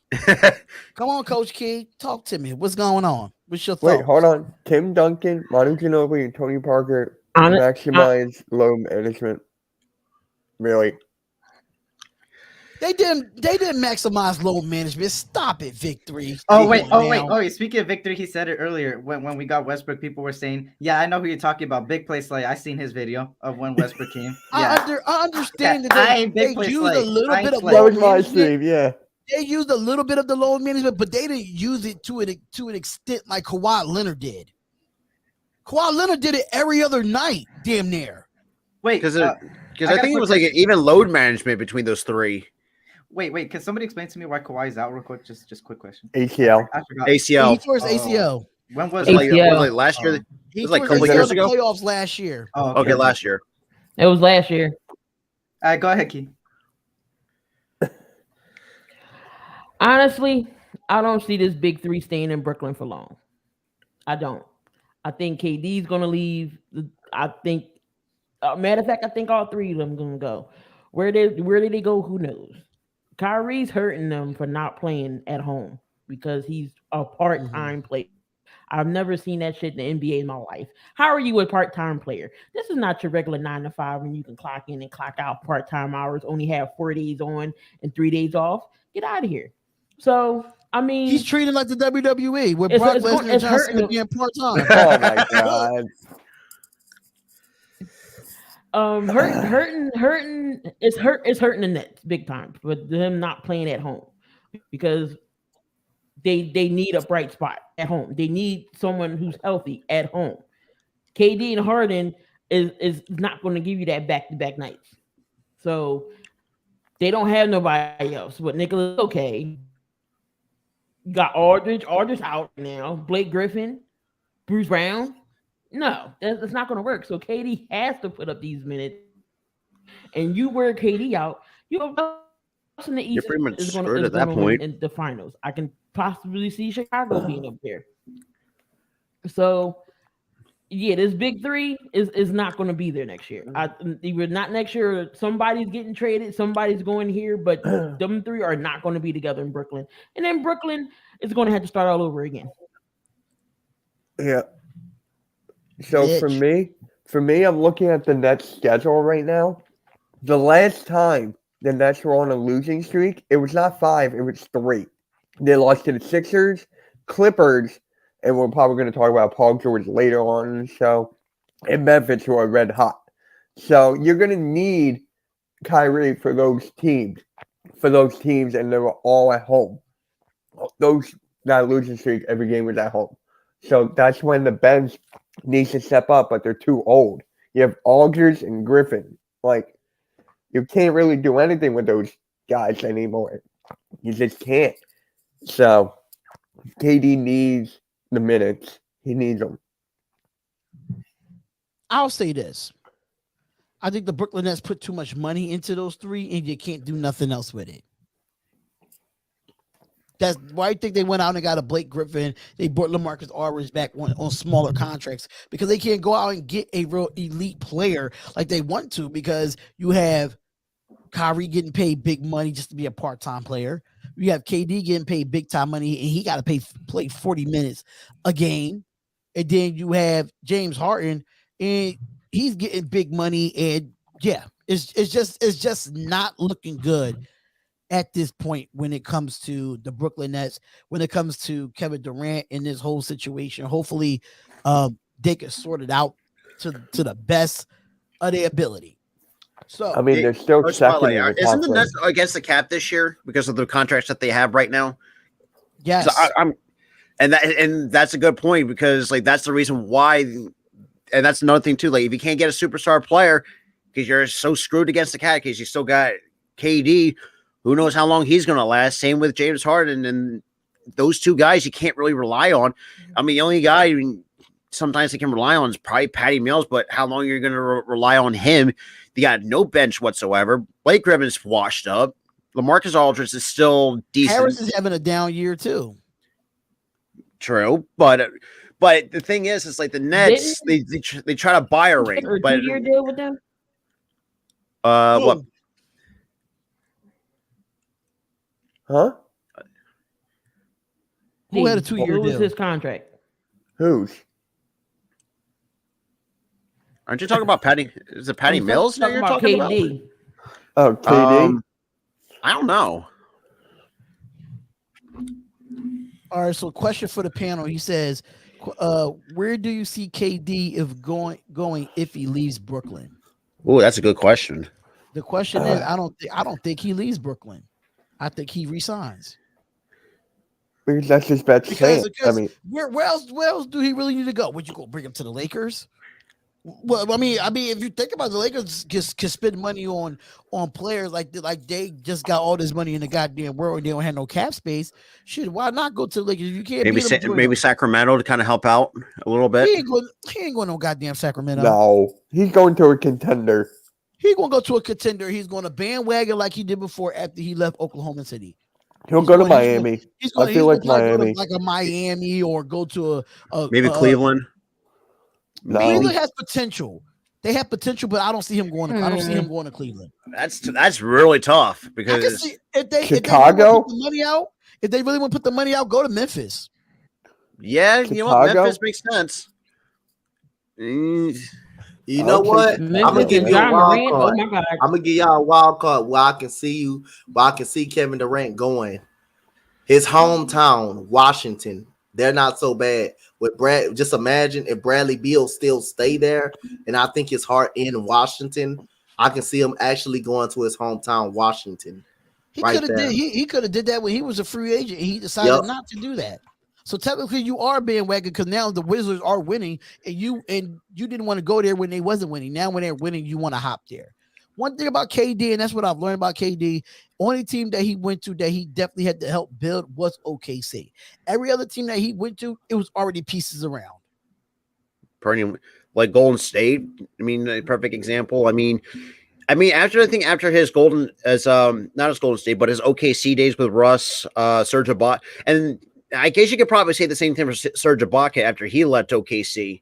Come on, Coach Key, talk to me. What's going on? What's your thoughts? Wait, hold on. Tim Duncan, Manu Ginobili, and Tony Parker maximize load management. Really? They didn't maximize load management. Stop it, Victory. Oh Come on wait. now. Oh wait. Speaking of Victor, he said it earlier when we got Westbrook. People were saying, "Yeah, I know who you're talking about. Big play Slay. I seen his video of when Westbrook came. Yeah, I understand that I ain't they big play used Slay. a little I bit ain't of Slay. That load was my management. stream, yeah. They used a little bit of the load management, but they didn't use it to an extent like Kawhi Leonard did. Kawhi Leonard did it every other night, damn near. Wait, Because I I got think a it was quick like even load management between those three. wait. Can somebody explain to me why Kawhi is out real quick? Just quick question. ACL. I forgot. He ACL. tore his Oh. ACL. When was Was it ACL. like last year? He was like tore a his couple ACL years in the ago? playoffs last year. Oh, Okay, last year. It was last year. All right, go ahead, Key. Honestly, I don't see this big three staying in Brooklyn for long. I don't. I think KD's gonna leave. I think, matter of fact, I think all three of them gonna go. Where did they go? Who knows? Kyrie's hurting them for not playing at home because he's a part-time player. I've never seen that shit in the NBA in my life. How are you a part-time player? This is not your regular 9 to 5 when you can clock in and clock out part-time hours, only have 4 days on and 3 days off. Get out of here. So, I mean, He's treated like the WWE with It's- Brock it's Lesnar going- and it's John hurting Cena him. being part-time. Oh my god. It's hurting the Nets big time for them not playing at home because they need a bright spot at home. They need someone who's healthy at home. KD and Harden is not going to give you that back-to-back nights. So they don't have nobody else. But Nicholas, okay. You got Aldridge out now. Blake Griffin, Bruce Brown. No, that's not going to work. So KD has to put up these minutes. And you wear KD out, you're in the East. You're pretty much is screwed gonna at that win point. in the finals. I can possibly see Chicago being up there. So, yeah, this big three is not going to be there next year. Either not next year. Somebody's getting traded. Somebody's going here, but them three are not going to be together in Brooklyn. And then Brooklyn is going to have to start all over again. Yeah. So Bitch. for me, I'm looking at the Nets schedule right now. The last time the Nets were on a losing streak, it was not 5, it was 3. They lost to the Sixers, Clippers, and we're probably going to talk about Paul George later on in the show, and Memphis, who are red hot. So you're going to need Kyrie for those teams, and they were all at home. That losing streak, every game was at home. So that's when the bench needs to step up, but they're too old. You have Aldridge and Griffin. Like, you can't really do anything with those guys anymore. You just can't. So, KD needs the minutes. He needs them. I'll say this. I think the Brooklyn Nets put too much money into those three, and you can't do nothing else with it. That's why I think they went out and got a Blake Griffin. They brought LaMarcus Aldridge back on smaller contracts because they can't go out and get a real elite player like they want to because you have Kyrie getting paid big money just to be a part-time player. You have KD getting paid big time money and he got to play 40 minutes a game. And then you have James Harden and he's getting big money. And yeah, it's just not looking good at this point when it comes to the Brooklyn Nets, when it comes to Kevin Durant in this whole situation. Hopefully they can sort it out to the best of their ability. So I mean, they're still second in the Isn't the top Nets league. against the cap this year because of the contracts that they have right now? yes, So and that's a good point because like that's the reason why, and that's another thing too. Like if you can't get a superstar player because you're so screwed against the cap because you still got KD, who knows how long he's going to last. Same with James Harden and those two guys you can't really rely on. I mean, the only guy sometimes they can rely on is probably Patty Mills, but how long you're going to rely on him? They got no bench whatsoever. Blake Griffin's washed up. LaMarcus Aldridge is still decent. Harris is having a down year too. True, but the thing is, it's like the Nets. They try to buy a ring, Or but 2-year deal with them. what? Huh? Who had a 2-year What was deal? his contract? Who's? Aren't you talking about Patty? Is it Patty I'm Mills that talking you're about talking about? KD. Oh, KD? I don't know. All right, so question for the panel. He says, where do you see KD going if he leaves Brooklyn? Oh, that's a good question. The question is, I don't think he leaves Brooklyn. I think he resigns. Because that's his best chance. I mean, where else do he really need to go? Would you go bring him to the Lakers? Well, I mean, if you think about it, the Lakers just can spend money on players like they just got all this money in the goddamn world and they don't have no cap space. Shit, why not go to the Lakers? You can't maybe Sacramento to kind of help out a little bit. He ain't going no goddamn Sacramento. No, he's going to a contender. He's going to go to a contender. He's going to bandwagon like he did before after he left Oklahoma City. He'll go to Miami. I feel like Miami. Like a Miami or go to maybe Cleveland. No. Cleveland has potential. They have potential, but I don't see him going. I don't see him going to Cleveland. That's really tough because if they Chicago, if they really want to put the money out, go to Memphis. Yeah, Chicago? you know what? Memphis makes sense. You know what? I'm gonna give you a wild card. I'm gonna give y'all a wild card where I can see Kevin Durant going. His hometown, Washington. They're not so bad. With Brad, just imagine if Bradley Beal still stay there, and I think his heart in Washington. I can see him actually going to his hometown, Washington. He could have did that when he was a free agent. He decided not to do that. So technically, you are bandwagon because now the Wizards are winning, and you didn't want to go there when they wasn't winning. Now when they're winning, you want to hop there. One thing about KD, and that's what I've learned about KD, only team that he went to that he definitely had to help build was OKC. Every other team that he went to, it was already pieces around. Pretty like Golden State. I mean, a perfect example. I mean, after his Golden not his Golden State, but his OKC days with Russ, Serge Ibaka, and I guess you could probably say the same thing for Serge Ibaka after he left OKC,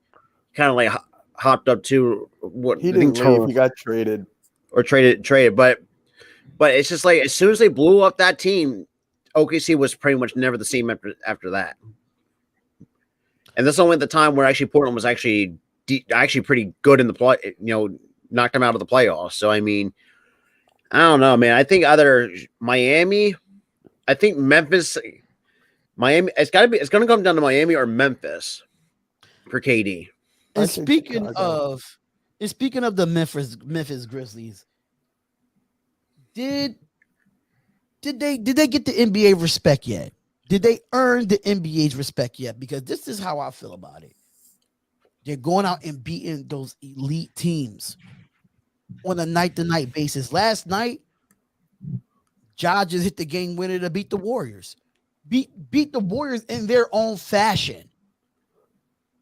kind of like hopped up to what he didn't leave. He got traded. Or traded, but it's just like as soon as they blew up that team, OKC was pretty much never the same after that. And that's only at the time where actually Portland was actually pretty good in the play, knocked them out of the playoffs. So I mean, I don't know, man. I think either Miami, I think Memphis, Miami. It's going to come down to Miami or Memphis for KD. And speaking of the Memphis Grizzlies, did they get the NBA respect yet? Did they earn the NBA's respect yet? Because this is how I feel about it. They're going out and beating those elite teams on a night-to-night basis. Last night, Ja just hit the game winner to beat the Warriors. Beat the Warriors in their own fashion.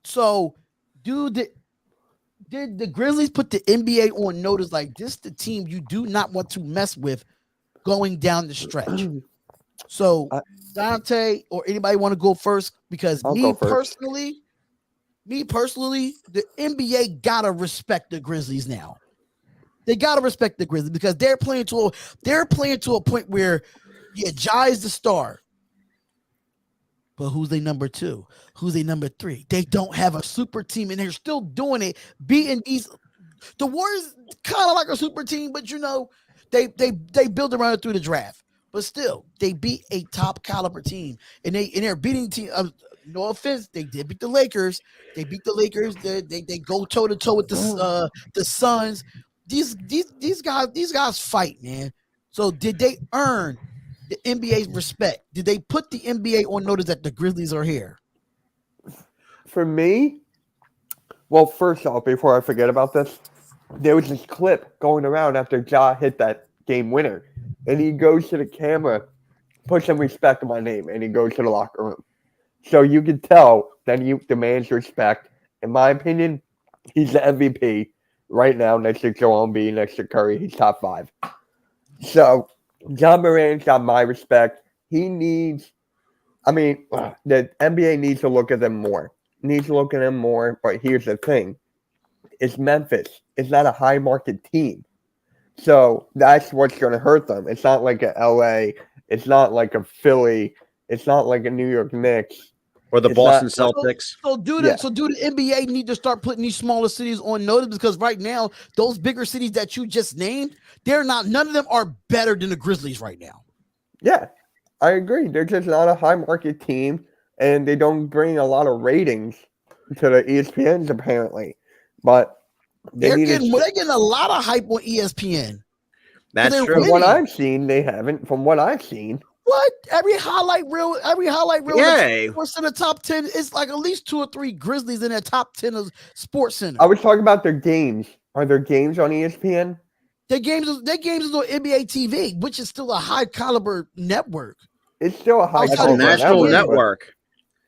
So, did the Grizzlies put the NBA on notice like this the team you do not want to mess with going down the stretch? So Donte or anybody want to go first? Because me personally, the NBA gotta respect the Grizzlies now. They gotta respect the Grizzlies because they're playing to a point where Ja is the star. But who's their number 2? Who's their number 3? They don't have a super team, and they're still doing it, beating these. The Warriors kind of like a super team, but they build around it through the draft. But still, they beat a top caliber team, and they're beating team. No offense, they did beat the Lakers. They beat the Lakers. They go toe to toe with the Suns. These guys fight, man. So did they earn the NBA's respect? Did they put the NBA on notice that the Grizzlies are here? For me, well, first off, before I forget about this, there was this clip going around after Ja hit that game winner, and he goes to the camera, put some respect on my name, and he goes to the locker room. So you can tell that he demands respect. In my opinion, he's the MVP right now next to Joel Embiid, next to Curry. He's top 5. So John Morant's got my respect. The NBA needs to look at them more. But here's the thing. It's Memphis. It's not a high market team. So that's what's going to hurt them. It's not like a LA. It's not like a Philly. It's not like a New York Knicks. Or the It's Boston not- Celtics. So do the NBA need to start putting these smaller cities on notice? Because right now, those bigger cities that you just named, none of them are better than the Grizzlies right now. Yeah, I agree. They're just not a high market team, and they don't bring a lot of ratings to the ESPNs apparently. But They're getting a lot of hype on ESPN. That's they're true. from what winning. I've seen, they haven't. From what I've seen, What? Every highlight reel Yeah. Sports Center top 10 is like at least 2 or 3 Grizzlies in that top 10 of Sports Center. I was talking about their games. Are there games on ESPN? Their games is on NBA TV, which is still a high caliber network. It's still a high That's That's a caliber national network. network.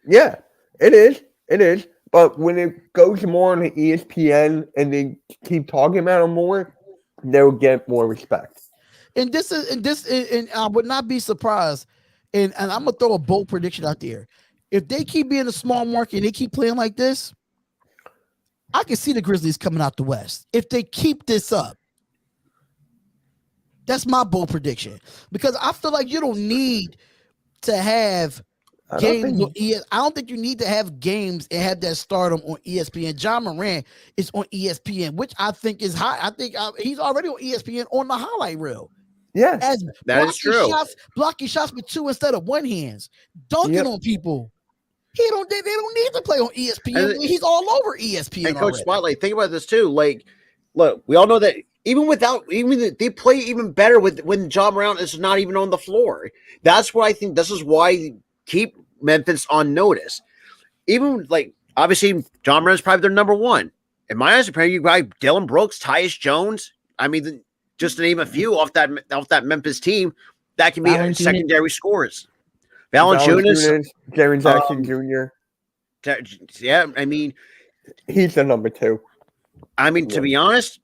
Yeah, it is. It is. But when it goes more on the ESPN and they keep talking about them more, they'll get more respect. And I would not be surprised. And I'm gonna throw a bold prediction out there. If they keep being a small market and they keep playing like this, I can see the Grizzlies coming out the West. If they keep this up. That's my bold prediction. Because I feel like you don't need to have games. I don't think you need to have games and have that stardom on ESPN. John Morant is on ESPN, which I think is high. I think he's already on ESPN on the highlight reel. Yeah, As that is true. Blocking shots with 2 instead of 1 hands, dunking on people. They don't need to play on ESPN. He's all over ESPN. And Coach Spotlight, think about this too. Like, look, we all know that they play even better when John Morant is not even on the floor. That's why I think this is why keep Memphis on notice. Even like obviously John Morant is probably their number one. In my eyes, apparently you got Dylan Brooks, Tyus Jones. I mean, just to name a few off that Memphis team, that can be secondary scores. Valanciunas, Jaren Jackson Jr. Yeah, I mean, he's the number 2. I mean, to be honest,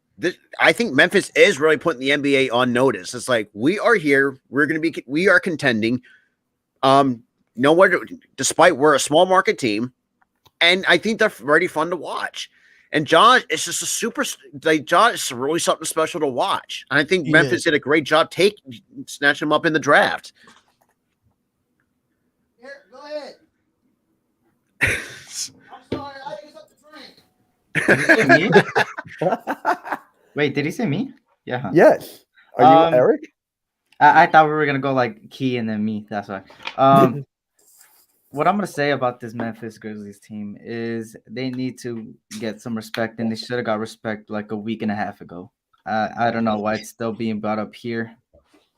I think Memphis is really putting the NBA on notice. It's like we are here, we are contending. Despite we're a small market team, and I think they're very fun to watch. And John is just John is really something special to watch. And I think Memphis did a great job snatching him up in the draft. Here, go ahead. I'm sorry, I used up the drink. Wait, did he say me? Yeah. Yes. Are you Eric? I thought we were gonna go like Key and then me. That's why. What I'm gonna say about this Memphis Grizzlies team is they need to get some respect, and they should have got respect like a week and a half ago. I don't know why it's still being brought up here.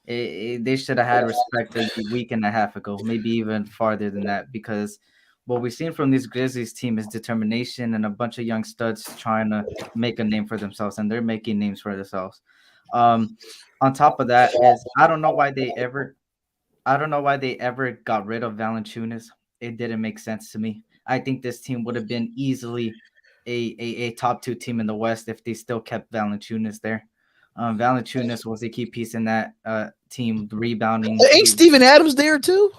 They should have had respect a week and a half ago, maybe even farther than that, because what we've seen from this Grizzlies team is determination and a bunch of young studs trying to make a name for themselves, and they're making names for themselves. On top of that is I don't know why they ever got rid of Valanciunas. It didn't make sense to me. I think this team would have been easily a top 2 team in the West if they still kept Valanciunas there. Valanciunas was a key piece in that team rebounding. Ain't Steven Adams there too?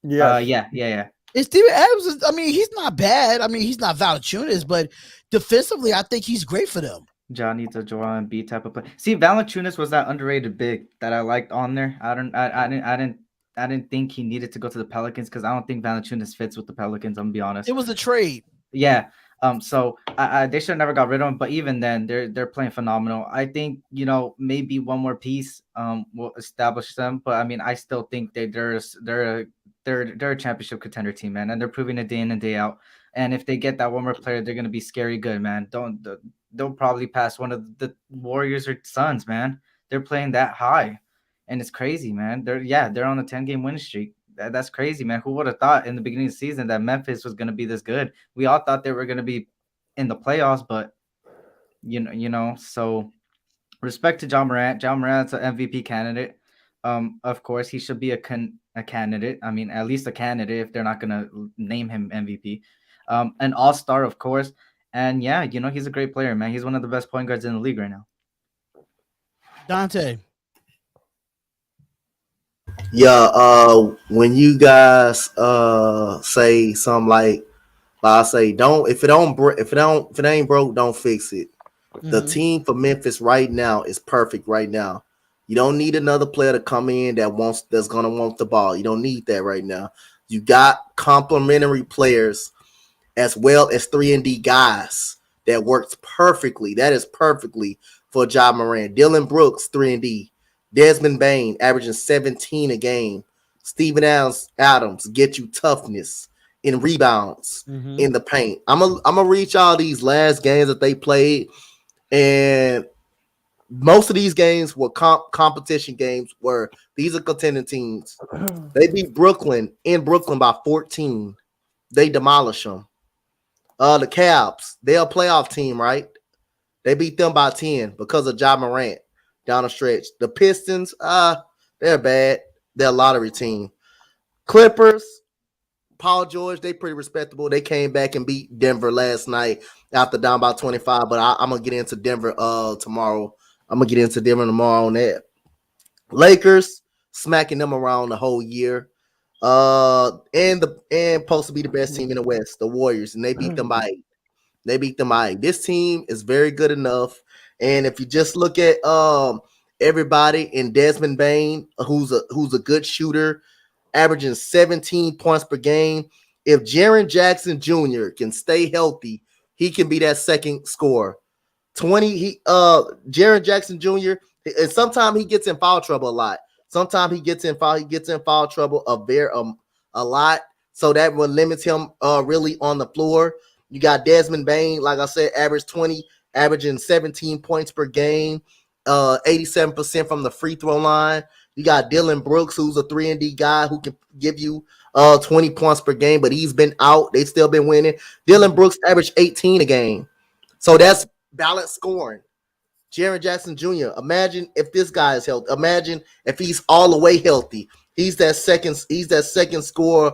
Yeah. Yeah. And Steven Adams he's not bad. He's not Valanciunas, but defensively, I think he's great for them. Johnny to Joel Embiid type of play. See, Valanciunas was that underrated big that I liked on there. I didn't think he needed to go to the Pelicans because I don't think Valanciunas fits with the Pelicans. I'm gonna be honest. It was a trade. Yeah. So they should have never got rid of him. But even then, they're playing phenomenal. I think maybe one more piece will establish them. But I still think they're a championship contender team, man, and they're proving it day in and day out. And if they get that one more player, they're gonna be scary good, man. They'll probably pass one of the Warriors or Suns, man. They're playing that high, and it's crazy, man. They're on a 10-game winning streak. That's crazy, man. Who would have thought in the beginning of the season that Memphis was going to be this good? We all thought they were going to be in the playoffs, but so respect to John Morant. John Morant's an MVP candidate. Of course, he should be a candidate. At least a candidate if they're not going to name him MVP. An all-star, of course. And yeah, he's a great player, man. He's one of the best point guards in the league right now. Donte. Yeah, when you guys say something like I say, if it ain't broke, don't fix it. Mm-hmm. The team for Memphis right now is perfect right now. You don't need another player to come in that's gonna want the ball. You don't need that right now. You got complementary players as well as 3-and-D guys that works perfectly. That is perfectly for Ja Morant. Dylan Brooks, 3-and-D. Desmond Bane, averaging 17 a game. Steven Adams get you toughness in rebounds in the paint. I'm gonna reach all these last games that they played, and most of these games were competition games where these are contending teams. They beat Brooklyn in Brooklyn by 14. They demolish them. The Cavs, they're a playoff team, right? They beat them by 10 because of Ja Morant down the stretch. The Pistons, they're bad. They're a lottery team. Clippers, Paul George, they pretty respectable. They came back and beat Denver last night after down by 25, but I'm going to get into Denver tomorrow. I'm going to get into Denver tomorrow on that. Lakers, smacking them around the whole year. And supposed to be the best team in the West, the Warriors, and they beat them by 8. They beat them by 8. This team is very good enough. And if you just look at everybody in Desmond Bane, who's a good shooter, averaging 17 points per game. If Jaren Jackson Jr. can stay healthy, he can be that second scorer. Jaren Jackson Jr. and sometimes he gets in foul trouble a lot. Sometimes he gets in foul trouble a lot. So that will limit him really on the floor. You got Desmond Bane, like I said, averaging 17 points per game, 87% from the free throw line. You got Dylan Brooks, who's a 3-and-D guy who can give you 20 points per game, but he's been out. They've still been winning. Dylan Brooks averaged 18 a game. So that's balanced scoring. Jaren Jackson Jr., imagine if this guy is healthy. Imagine if he's all the way healthy. He's that second scorer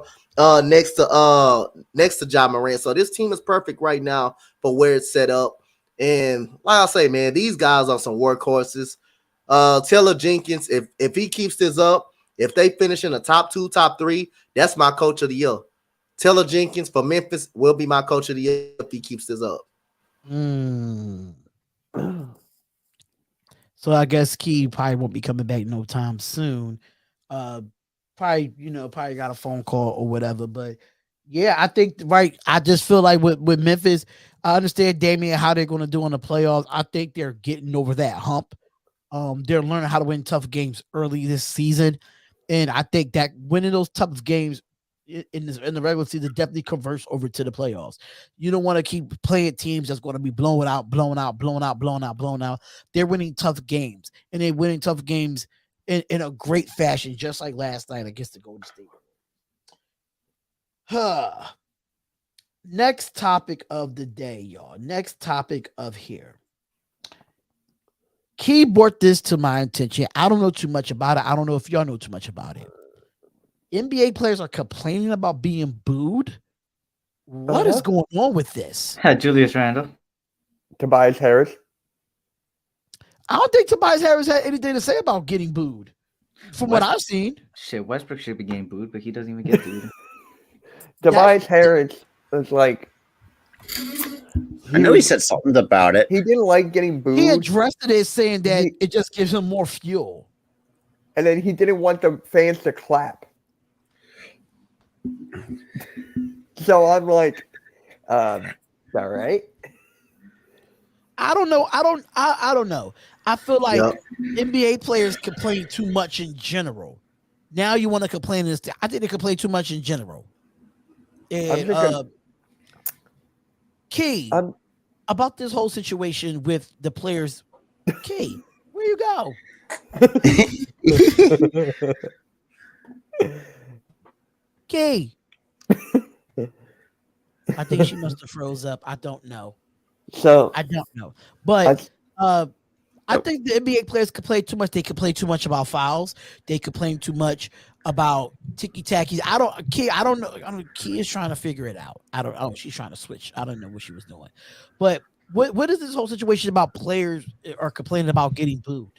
next to Ja Morant. So this team is perfect right now for where it's set up. And like I say, man, these guys are some workhorses. Taylor Jenkins, if he keeps this up, if they finish in the top 2, top 3, that's my coach of the year. Taylor Jenkins for Memphis will be my coach of the year if he keeps this up. So I guess Key probably won't be coming back no time soon. Probably got a phone call or whatever. But yeah, I think I just feel like with Memphis, I understand Damian how they're going to do in the playoffs. I think they're getting over that hump. They're learning how to win tough games early this season, and I think that winning those tough games in the regular season definitely converts over to the playoffs. You don't want to keep playing teams that's going to be blown out. They're winning tough games, and they're winning tough games in a great fashion, just like last night against the Golden State. Next topic of the day, y'all. Next topic of here. Key brought this to my attention. I don't know too much about it. I don't know if y'all know too much about it. NBA players are complaining about being booed. What is going on with this? Julius Randle. Tobias Harris. I don't think Tobias Harris had anything to say about getting booed. From what I've seen. Shit, Westbrook should be getting booed, but he doesn't even get booed. Tobias Harris was like... I know he said something about it. He didn't like getting booed. He addressed it as saying that it just gives him more fuel. And then he didn't want the fans to clap. So I'm like, all right. I don't know. I don't know. I feel like NBA players complain too much in general. Now you want to complain this. I think they complain too much in general. And Key, about this whole situation with the players. Key, where you go? Key. I think she must have froze up. I don't know. So I don't know. But I think the NBA players complain too much. They complain too much about fouls. They complain too much about ticky-tacky. I don't know. Key is trying to figure it out. She's trying to switch. I don't know what she was doing. But what is this whole situation about players are complaining about getting booed?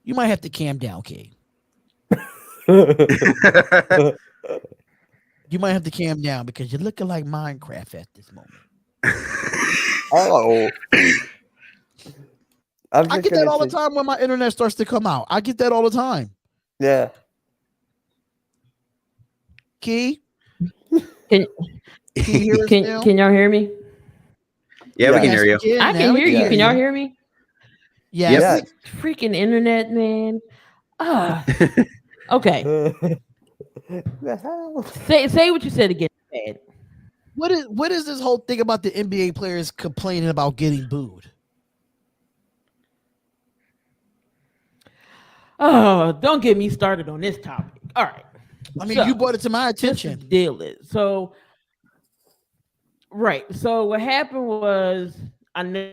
You might have to calm down, Key. You might have to calm down because you're looking like Minecraft at this moment. Oh. I get that all the time when my internet starts to come out. I get that all the time. Yeah. Key, Can can you hear us now? can y'all hear me? Yeah, we can Yes, hear you. we can. I Now can we hear you. Yeah. Can y'all hear me? Yes. Yes. Freaking internet, man. Ah, okay. The hell? Say what you said again. Bad. What is this whole thing about the NBA players complaining about getting booed? Oh, don't get me started on this topic. All right. I mean, So, you brought it to my this is the attention. deal is right. So what happened was I know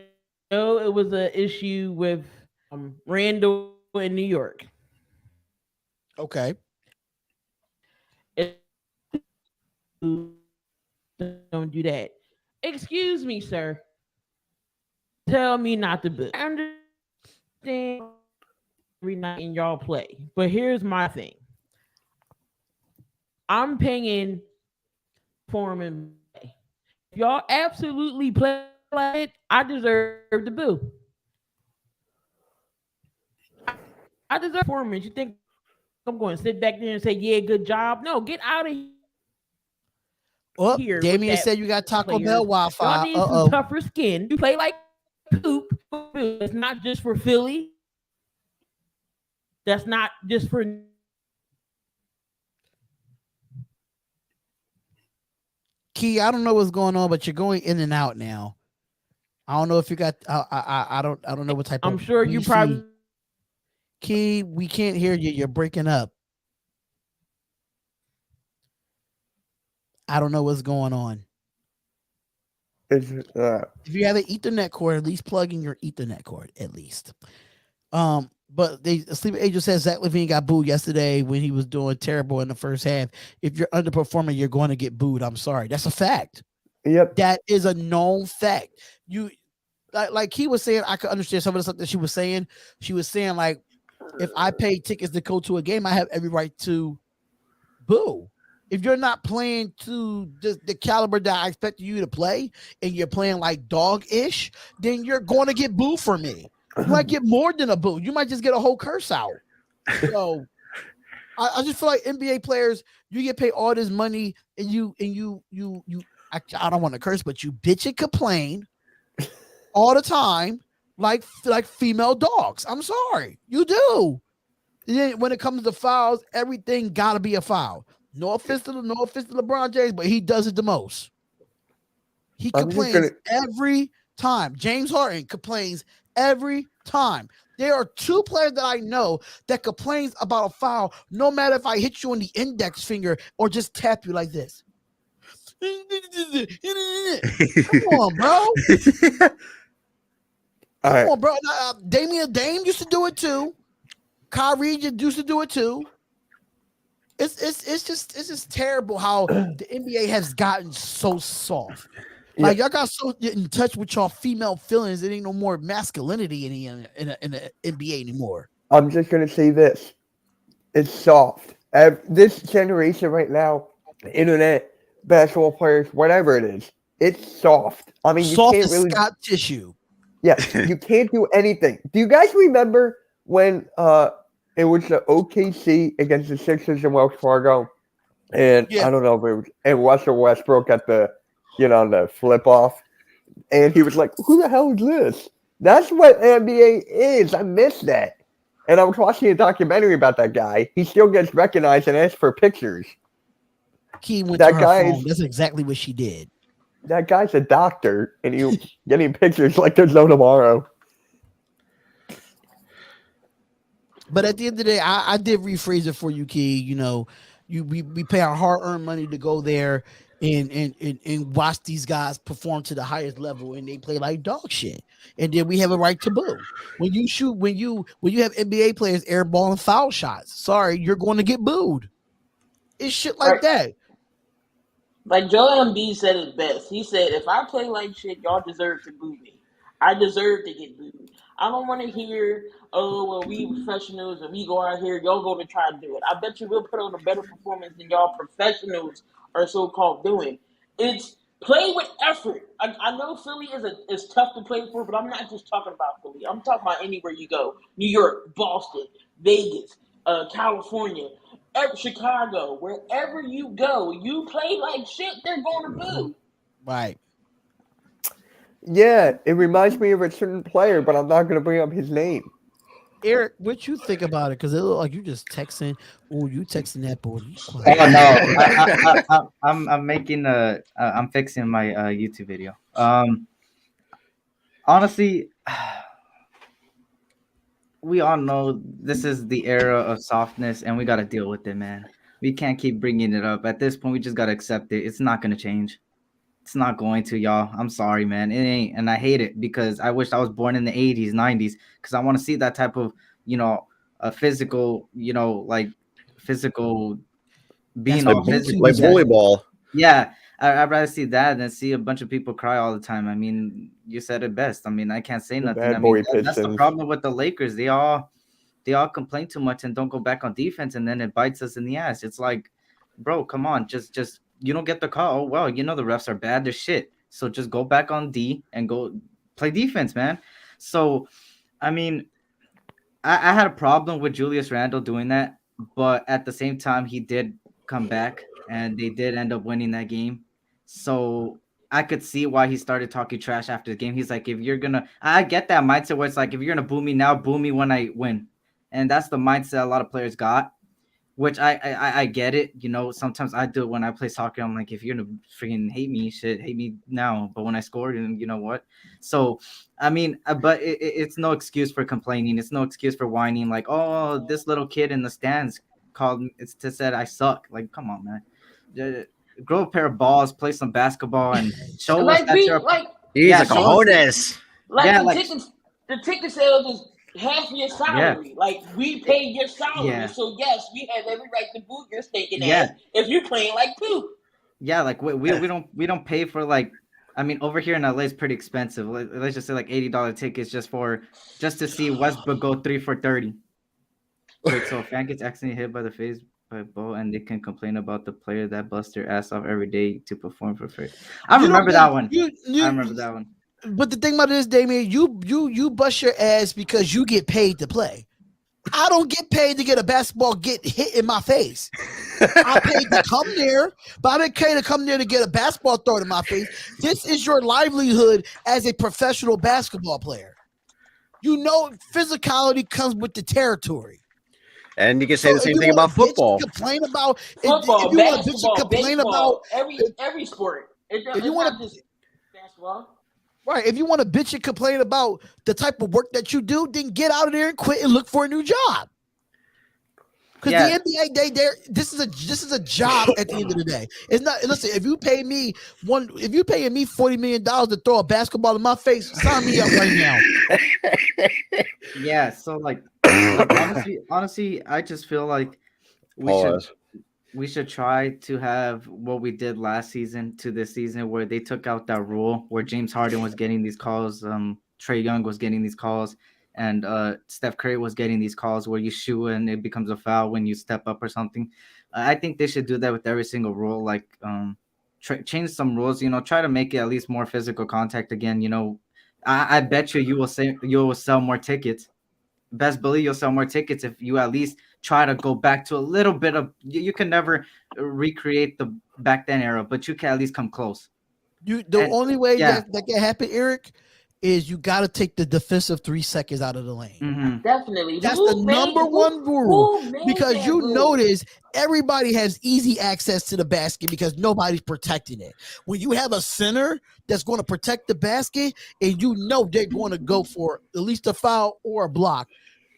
it was an issue with Randall in New York. Okay. Don't do that. Excuse me, sir. Tell me not to boo. I understand every night in y'all play, but here's my thing. I'm paying for him and play. If y'all absolutely play like it, I deserve the boo. I deserve performance. You think I'm going to sit back there and say, "Yeah, good job"? No, get out of Well, here. Damien said you got Taco Bell Y'all Wi-Fi. need some tougher skin. You play like poop. It's not just for Philly. That's not just for. Key, I don't know what's going on, but you're going in and out now. I don't know if you got. I don't know what type. I'm of sure you VC. probably. Key, we can't hear you. You're breaking up. I don't know what's going on. It's, If you have an Ethernet cord, at least plug in your Ethernet cord, at least. But Sleeping Angel says Zach LaVine got booed yesterday when he was doing terrible in the first half. If you're underperforming, you're going to get booed. I'm sorry. That's a fact. yep. That is a known fact. You like he was saying, I could understand some of the stuff that she was saying. She was saying, like, if I pay tickets to go to a game, I have every right to boo. If you're not playing to the caliber that I expect you to play, and you're playing like dog-ish, then you're going to get booed for me. You might get more than a boo. You might just get a whole curse out. So I just feel like NBA players, you get paid all this money, and you I don't want to curse, but you bitch and complain all the time like female dogs. I'm sorry, you do. And then when it comes to fouls, everything gotta be a foul. No offense to LeBron James, but he does it the most. He complains every time. James Harden complains every time. There are two players that I know that complains about a foul, no matter if I hit you on the index finger or just tap you like this. Come on, bro. Come on, bro. Dame used to do it too. Kyrie used to do it too. It's just terrible how the NBA has gotten so soft. Like y'all got so in touch with y'all female feelings. It ain't no more masculinity in the NBA anymore. I'm just gonna say this: it's soft. This generation right now, the internet, basketball players, whatever it is, it's soft. I mean, you soft can't as really. Scott tissue. Yeah, you can't do anything. Do you guys remember when it was the OKC against the Sixers in Wells Fargo? And I don't know if it was, and Russell Westbrook got the flip off, and he was like, "Who the hell is this?" That's what NBA is. I miss that. And I was watching a documentary about that guy. He still gets recognized and asked for pictures. Key went to her phone. That's exactly what she did. That guy's a doctor, and you getting pictures like there's no tomorrow. But at the end of the day, I did rephrase it for you, Key. You know, we pay our hard-earned money to go there and watch these guys perform to the highest level, and they play like dog shit. And then we have a right to boo. When you have NBA players airballing foul shots, sorry, you're going to get booed. It's shit like that. Like Joel Embiid said it best. He said, "If I play like shit, y'all deserve to boo me. I deserve to get booed. I don't want to hear, oh, well, we professionals and we go out here, y'all go to try to do it. I bet you we'll put on a better performance than y'all professionals are so-called doing. It's play with effort. I know Philly is tough to play for, but I'm not just talking about Philly. I'm talking about anywhere you go. New York, Boston, Vegas. California, Chicago, wherever you go, you play like shit, they're going to boo. Right. Yeah, it reminds me of a certain player, but I'm not going to bring up his name. Eric, what you think about it? Because it look like you just texting. Oh, you texting that boy. Oh no, I'm making I'm fixing my YouTube video. Honestly, we all know this is the era of softness, and we got to deal with it, man. We can't keep bringing it up. At this point, we just got to accept it. It's not gonna change. It's not going to, y'all. I'm sorry, man. It ain't, and I hate it because I wish I was born in the 80s, 90s, because I want to see that type of, a physical, like physical being all physical. Like volleyball. Yeah, I'd rather see that than see a bunch of people cry all the time. I mean, you said it best. I mean, I can't say nothing. Bad I boy mean, that's the Pistons. problem with the Lakers. They all complain too much and don't go back on defense, and then it bites us in the ass. It's like, bro, come on, just you don't get the call. Oh, well, the refs are bad. They're shit. So just go back on D and go play defense, man. So, I mean, I had a problem with Julius Randle doing that, but at the same time, he did come back and they did end up winning that game. So I could see why he started talking trash after the game. He's like, I get that mindset where it's like, if you're going to boo me now, boo me when I win. And that's the mindset a lot of players got, which I get it. Sometimes I do it when I play soccer. I'm like, if you're going to freaking hate me, hate me now. But when I scored, and you know what? So, I mean, but it's no excuse for complaining. It's no excuse for whining. Like, oh, this little kid in the stands said I suck. Like, come on, man. Grow a pair of balls, play some basketball, and show us that you're He's a cojones. The ticket sales is half your salary. Like, we pay your salary. Yeah. So yes, we have every right to boot your stinking ass if you're playing like poop. Yeah, like we don't pay for, like, I mean, over here in LA it's pretty expensive. Let's just say like $80 tickets just to see Westbrook go 3 for 30. Wait, so a fan gets accidentally hit by the face by a ball and they can complain about the player that busts their ass off every day to perform for free. I remember that one. I remember that one. But the thing about it is, Damien, you bust your ass because you get paid to play. I don't get paid to get a basketball get hit in my face. I paid to come there, but I didn't pay to come there to get a basketball thrown in my face. This is your livelihood as a professional basketball player. Physicality comes with the territory. And you can say the same thing about football. Complain about football, if you want to basketball, complain baseball, about every sport. If you want to basketball. Right. If you want to bitch and complain about the type of work that you do, then get out of there and quit and look for a new job. Because the NBA, this is a job at the end of the day. It's not. Listen, if you pay me $40 million to throw a basketball in my face, sign me up right now. Yeah. So like honestly, I just feel like we should try to have what we did last season to this season, where they took out that rule where James Harden was getting these calls, Trae Young was getting these calls, and Steph Curry was getting these calls where you shoot and it becomes a foul when you step up or something. I think they should do that with every single rule. Like, change some rules. Try to make it at least more physical contact again. I bet you will sell more tickets. Best believe you'll sell more tickets if you at least try to go back to a little bit of. You can never recreate the back then era, but you can at least come close. The only way that can happen, Eric, is you got to take the defensive 3 seconds out of the lane. Mm-hmm. Definitely. That's the number one rule, because notice everybody has easy access to the basket because nobody's protecting it. When you have a center that's going to protect the basket and they're going to go for at least a foul or a block,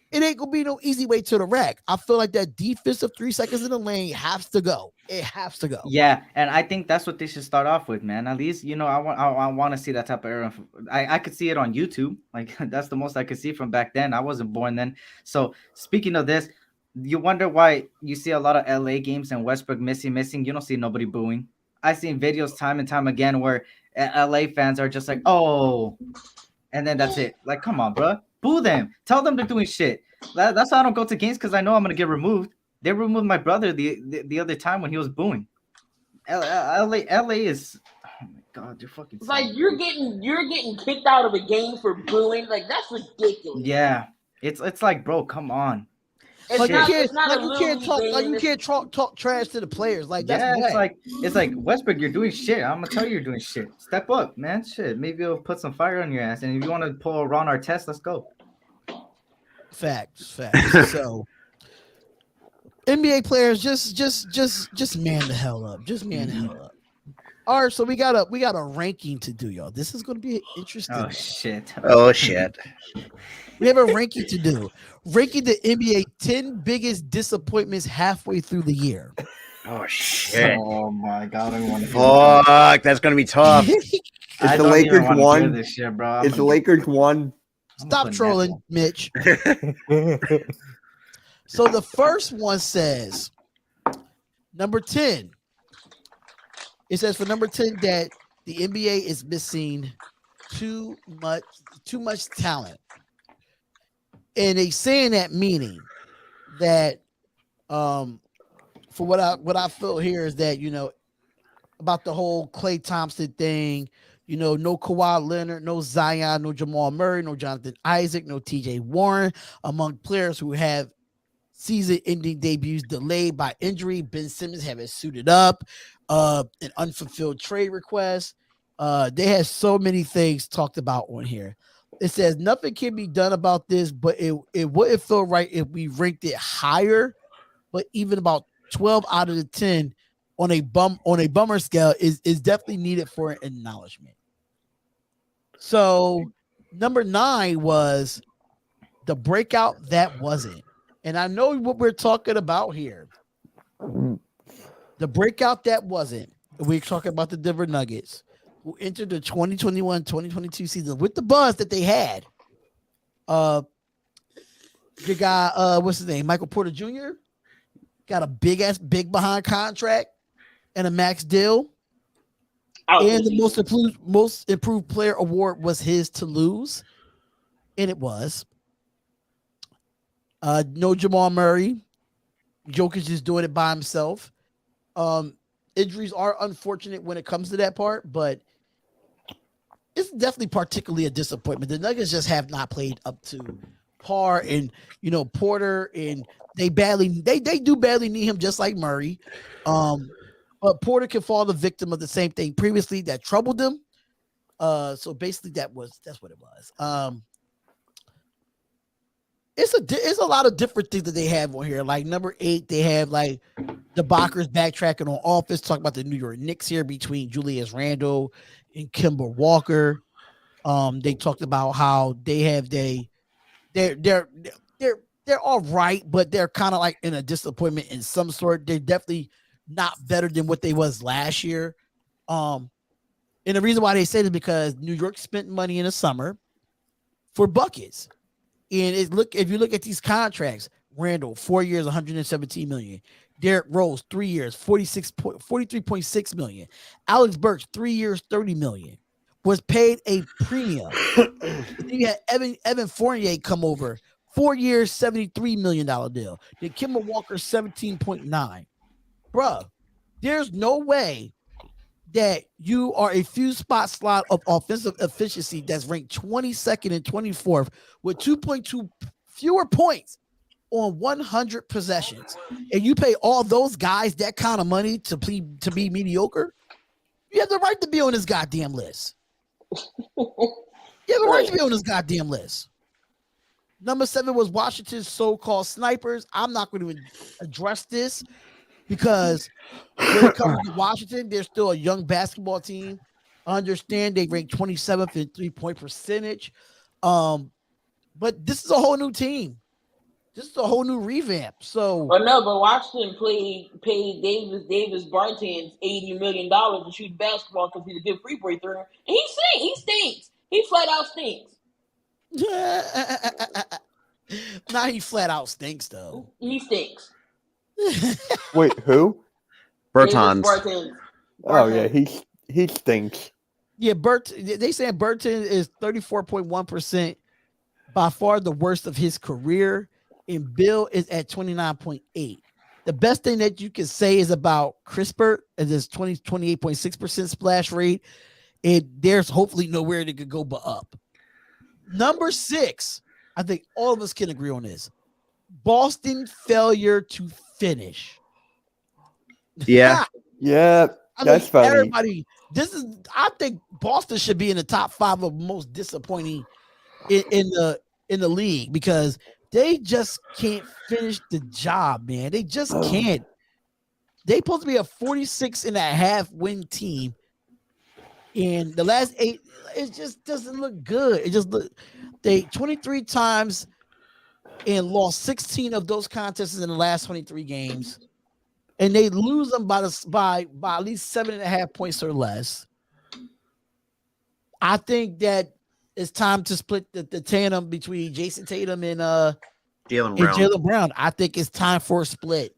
it ain't going to be no easy way to the rack. I feel like that defensive 3 seconds in the lane has to go. It has to go. Yeah, and I think that's what they should start off with, man. At least, I want to see that type of era. I could see it on YouTube. Like, that's the most I could see from back then. I wasn't born then. So, speaking of this, you wonder why you see a lot of LA games and Westbrook missing. You don't see nobody booing. I've seen videos time and time again where LA fans are just like, oh, and then that's it. Like, come on, bro. Boo them. Tell them they're doing shit. That's why I don't go to games, because I know I'm going to get removed. They removed my brother the other time when he was booing. LA is, oh my God, you're fucking. It's like you're getting kicked out of a game for booing. Like, that's ridiculous. Yeah, it's like, bro, come on. It's Like you not. can't, It's not like a you little can't league talk, like game. you can't talk trash to the players. Like that's Yeah, whack. it's like Westbrook, you're doing shit. I'm gonna tell you, you're doing shit. Step up, man. Shit, maybe it'll put some fire on your ass. And if you want to pull a Ron Artest, let's go. Facts. So NBA players just man the hell up. Just man the hell up. All right, so we got a ranking to do, y'all. This is going to be interesting. Oh shit. Oh shit. We have a ranking to do. Ranking the NBA 10 biggest disappointments halfway through the year. Oh shit. Oh my god, I want to. Fuck, that's gonna be tough. Is I the don't Lakers even want to hear one? this shit, bro. Is the Lakers one? Stop trolling, Mitch. So the first one says number 10. It says for number 10 that the NBA is missing too much talent. And they saying that meaning that for what I feel here is that, you know, about the whole Klay Thompson thing, you know, no Kawhi Leonard, no Zion, no Jamal Murray, no Jonathan Isaac, no TJ Warren, among players who have season-ending debuts delayed by injury. Ben Simmons haven't suited up, an unfulfilled trade request. They have so many things talked about on here. It says nothing can be done about this, but it wouldn't feel right if we ranked it higher. But even about 12 out of the 10 on a bummer scale is definitely needed for an acknowledgement. So number 9 was the breakout that wasn't. And I know what we're talking about here. The breakout that wasn't. We're talking about the Denver Nuggets, who entered the 2021-2022 season with the buzz that they had. The guy, what's his name? Michael Porter Jr. got a big behind contract and a max deal. And the most improved player award was his to lose. And it was. No Jamal Murray. Jokic is doing it by himself. Injuries are unfortunate when it comes to that part, but it's definitely particularly a disappointment. The Nuggets just have not played up to par, and you know Porter, and they do badly need him, just like Murray. But Porter can fall the victim of the same thing previously that troubled them. So basically, that's what it was. It's a lot of different things that they have on here. Like number 8, they have like the Bakers backtracking on offense, talking about the New York Knicks here between Julius Randle and Kemba Walker. They talked about how they're all right, but they're kind of like in a disappointment in some sort. They're definitely not better than what they was last year. And the reason why they say this is because New York spent money in the summer for buckets. And if you look at these contracts, Randall, 4 years, $117 million. Derrick Rose, 3 years, $43.6 million. Alex Burks, 3 years, $30 million. Was paid a premium. Then you had Evan Fournier come over, 4 years, $73 million deal. Then Kemba Walker, 17.9. Bruh, there's no way that you are a few spot slot of offensive efficiency that's ranked 22nd and 24th with 2.2 fewer points on 100 possessions, and you pay all those guys that kind of money to be mediocre. You have the right to be on this goddamn list. You have the right to be on this goddamn list. Number 7 was Washington's so-called snipers. I'm not going to address this because when it comes to Washington, they're still a young basketball team. I understand they rank 27th in 3-point percentage. But this is a whole new team. This is a whole new revamp. So, but Washington paid Davis Bertans $80 million to shoot basketball because he's a good free throw thrower. And he stinks. He flat out stinks. now he flat out stinks though. He stinks. Wait, who? Bertans. Oh yeah, he stinks. Yeah, they saying Burton is 34.1%, by far the worst of his career, and Bill is at 29.8. The best thing that you can say is about Crispert is his 28.6% splash rate, and there's hopefully nowhere that could go but up. Number 6, I think all of us can agree on this. Boston failure to finish. Yeah. Yeah, I that's mean, funny. everybody. I think Boston should be in the top 5 of most disappointing in the league because they just can't finish the job, man. They just can't. They supposed to be a 46.5 win team, and the last 8, it just doesn't look good. It just they 23 times and lost 16 of those contests in the last 23 games, and they lose them by at least 7.5 points or less. I think that it's time to split the tandem between Jason Tatum and Jaylen Brown. I think it's time for a split.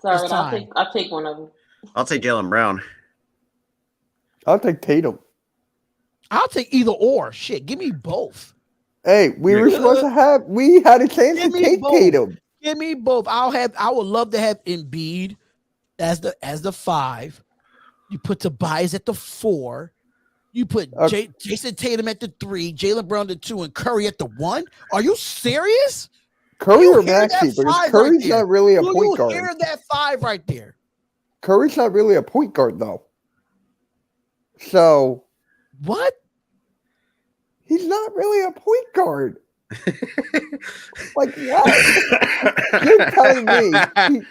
Sorry, It's I'll time. take one of them. I'll take Jaylen Brown. I'll take Tatum. I'll take either or. Shit, give me both. Hey, we had a chance Give to me take both. Tatum. Give me both. I would love to have Embiid as the 5. You put Tobias at the 4. You put Jason Tatum at the 3, Jaylen Brown at the 2, and Curry at the 1. Are you serious? Curry or Maxey, because Curry's not really a point guard. You hear that 5 right there? Curry's not really a point guard, though. So what? He's not really a point guard. Like what? You're telling me?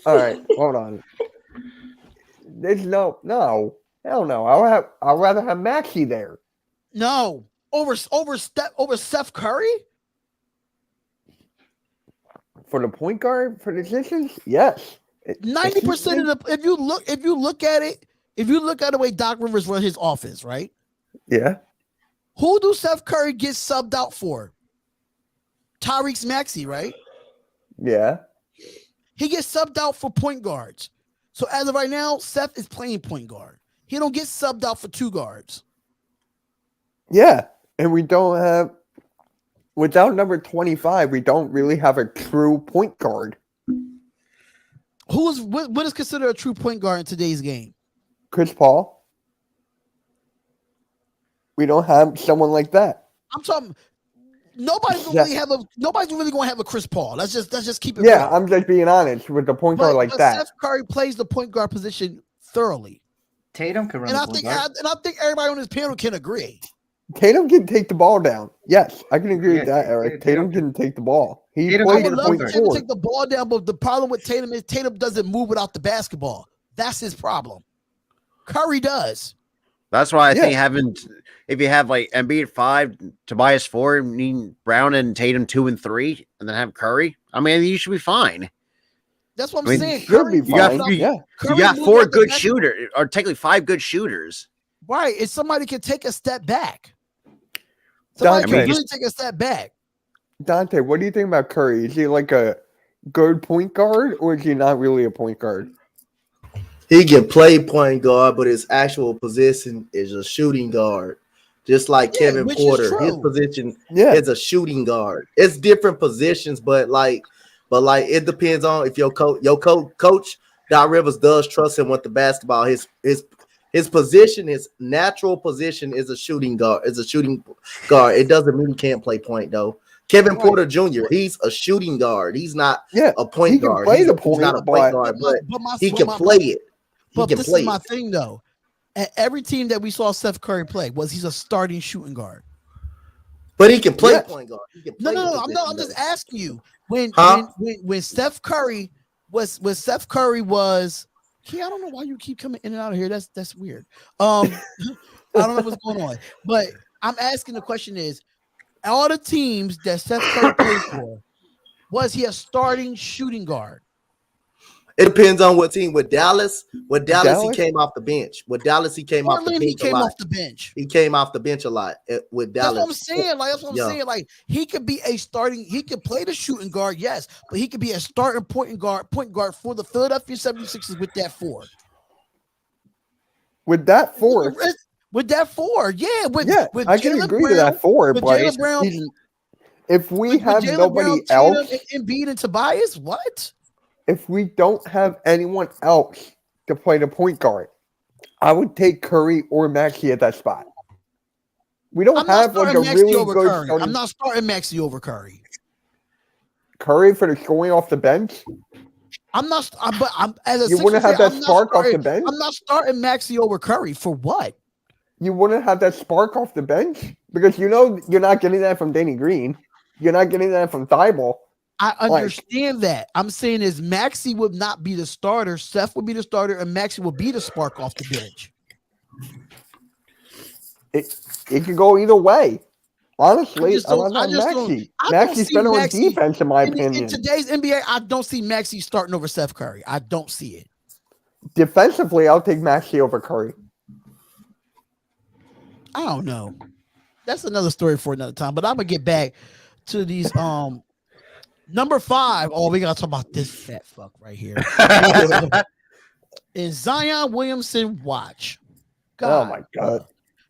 All right, hold on. There's no, hell no. I'll rather have Maxey there. No, over Steph Curry. For the point guard for the positions, yes. 90% of the if you look at the way Doc Rivers run his offense, right? Yeah. Who do Steph Curry get subbed out for? Tyrese Maxey, right? Yeah. He gets subbed out for point guards. So as of right now, Steph is playing point guard. He don't get subbed out for 2 guards. Yeah, and we don't have. Without number 25, we don't really have a true point guard. What is considered a true point guard in today's game? Chris Paul. We don't have someone like that. I'm talking. Nobody's really going to have a Chris Paul. Let's just keep it. Yeah, real. I'm just being honest with the point guard like that. Steph Curry plays the point guard position thoroughly. Tatum can run. And I think everybody on this panel can agree. Tatum can take the ball down. Yes, I can agree with that, Eric. Tatum can take the ball. He I plays would the love point for Tatum to forward. take the ball down, but the problem with Tatum is Tatum doesn't move without the basketball. That's his problem. Curry does. That's why I think if you have like Embiid 5, Tobias 4, Brown and Tatum 2 and 3, and then have Curry, I mean, you should be fine. That's what I'm saying. Curry, you got 4 good shooters, or technically 5 good shooters. Right. If somebody can take a step back. Somebody can really take a step back. Donte, what do you think about Curry? Is he like a good point guard, or is he not really a point guard? He can play point guard, but his actual position is a shooting guard. Just like Kevin Porter, his position is a shooting guard. It's different positions, but it depends on if your coach Doc Rivers does trust him with the basketball. His position, his natural position is a shooting guard. It doesn't mean he can't play point though. Kevin Porter Jr., he's a shooting guard. He's not a point guard. Play he's the point, not a point guard, but he can play it. But this is my thing though. At every team that we saw Steph Curry play he's a starting shooting guard. But he can play point guard. He can play I'm just asking you. When Steph Curry was I don't know why you keep coming in and out of here. That's weird. I don't know what's going on. But I'm asking the question is, all the teams that Steph Curry played for, was he a starting shooting guard? It depends on what team. With Dallas, he came off the bench. With Dallas, he came off the bench. He came off the bench a lot with Dallas. That's what I'm saying. That's what I'm saying. Like he could be a starting. He could play the shooting guard, yes, but he could be a starting point guard for the Philadelphia 76ers with that 4. With that 4. With that 4, yeah. I can agree with that 4, but if we have nobody else, Embiid and Tobias, what? If we don't have anyone else to play the point guard, I would take Curry or Maxey at that spot. We don't have like a really good. I'm not starting Maxey over Curry. Curry for the scoring off the bench. But I'm as a You wouldn't Sixers have fan, that spark off the bench. I'm not starting Maxey over Curry for what? You wouldn't have that spark off the bench because you know you're not getting that from Danny Green. You're not getting that from Thibault. I understand that. I'm saying is Maxey would not be the starter. Seth would be the starter, and Maxey would be the spark off the bench. It could go either way. Honestly, I don't Maxey's see better on Maxey defense, in my opinion. In today's NBA, I don't see Maxey starting over Seth Curry. I don't see it. Defensively, I'll take Maxey over Curry. I don't know. That's another story for another time. But I'm gonna get back to these. Number 5. Oh, we gotta talk about this fat fuck right here. Is Zion Williamson watch? God, Oh my god.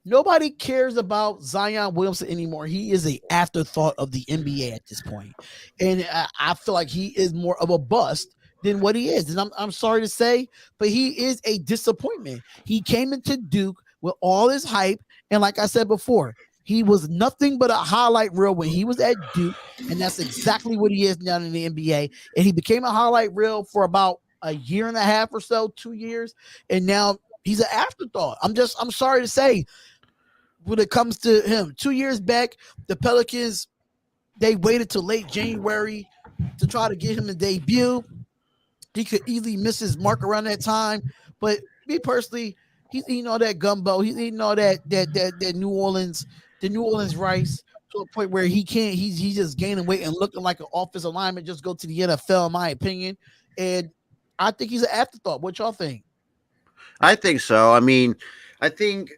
nobody cares about Zion Williamson anymore. He is an afterthought of the NBA at this point, and I feel like he is more of a bust than what he is. And I'm sorry to say, but he is a disappointment. He came into Duke with all his hype, and like I said before, he was nothing but a highlight reel when he was at Duke, and that's exactly what he is now in the NBA. And he became a highlight reel for about a year and a half or so, 2 years, and now he's an afterthought. I'm sorry to say, when it comes to him, 2 years back, the Pelicans, they waited till late January to try to get him a debut. He could easily miss his mark around that time, but me personally, he's eating all that gumbo. He's eating all that New Orleans, the New Orleans rice, to a point where he can't. He's just gaining weight and looking like an offensive lineman. Just go to the NFL, in my opinion. And I think he's an afterthought. What y'all think? I think so. I mean, I think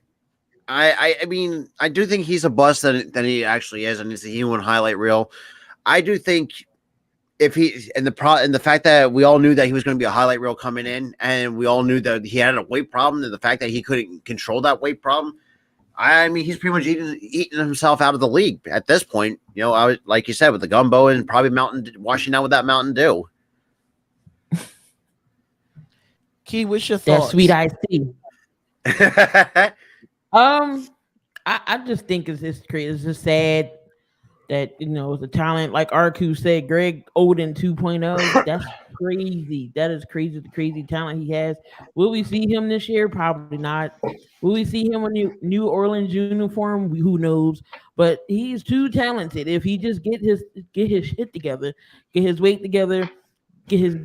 I mean, I do think he's a bust than he actually is, and it's a human highlight reel. I do think if he and the fact that we all knew that he was going to be a highlight reel coming in, and we all knew that he had a weight problem, and the fact that he couldn't control that weight problem, I mean, he's pretty much eating himself out of the league at this point. You know, like you said, with the gumbo and probably washing out with that Mountain Dew. Key, what's your thoughts? That sweet iced tea. I just think it's just crazy. It's just sad that, you know, the talent, like RQ said, Greg Oden 2.0. That's crazy. That is crazy. The crazy talent he has. Will we see him this year? Probably not. Will we see him in New Orleans uniform? Who knows? But he's too talented. If he just get his shit together, get his weight together, get his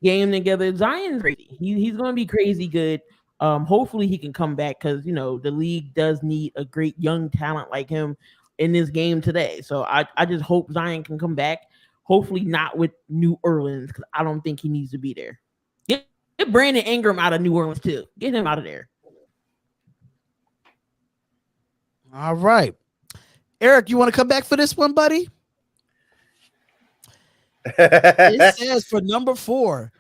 game together, Zion's crazy. He's going to be crazy good. Hopefully he can come back, because, you know, the league does need a great young talent like him in this game today. So I just hope Zion can come back. Hopefully not with New Orleans, because I don't think he needs to be there. Get Brandon Ingram out of New Orleans too. Get him out of there. All right. Eric, you want to come back for this one, buddy? It says for number 4,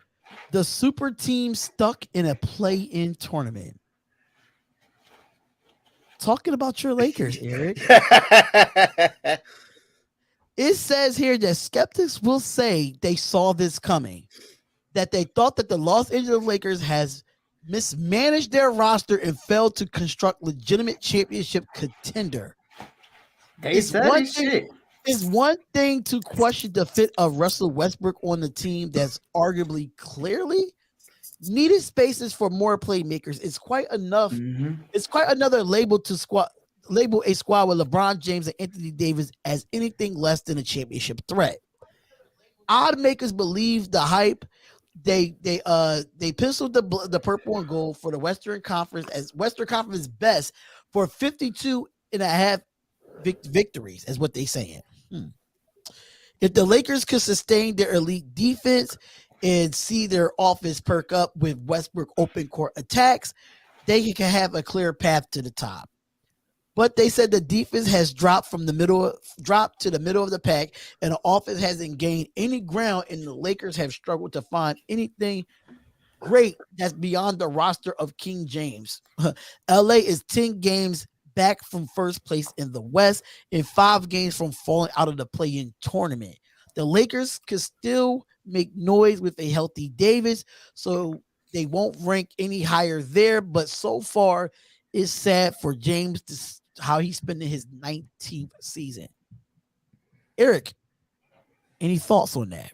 the super team stuck in a play-in tournament. Talking about your Lakers, Eric. It says here that skeptics will say they saw this coming, that they thought that the Los Angeles Lakers has mismanaged their roster and failed to construct legitimate championship contender. It's one thing to question the fit of Russell Westbrook on the team that's arguably clearly needed spaces for more playmakers. It's quite enough. Mm-hmm. It's quite another label a squad with LeBron James and Anthony Davis as anything less than a championship threat. Odd makers believe the hype. They penciled the purple and gold for the Western Conference as Western Conference best for 52.5 victories, is what they're saying. If the Lakers could sustain their elite defense and see their offense perk up with Westbrook open court attacks, they can have a clear path to the top. But they said the defense has dropped to the middle of the pack, and the offense hasn't gained any ground, and the Lakers have struggled to find anything great that's beyond the roster of King James. LA is 10 games back from first place in the West and 5 games from falling out of the play-in tournament. The Lakers could still make noise with a healthy Davis, so they won't rank any higher there, but so far it's sad for James how he's spending his 19th season. Eric. Any thoughts on that?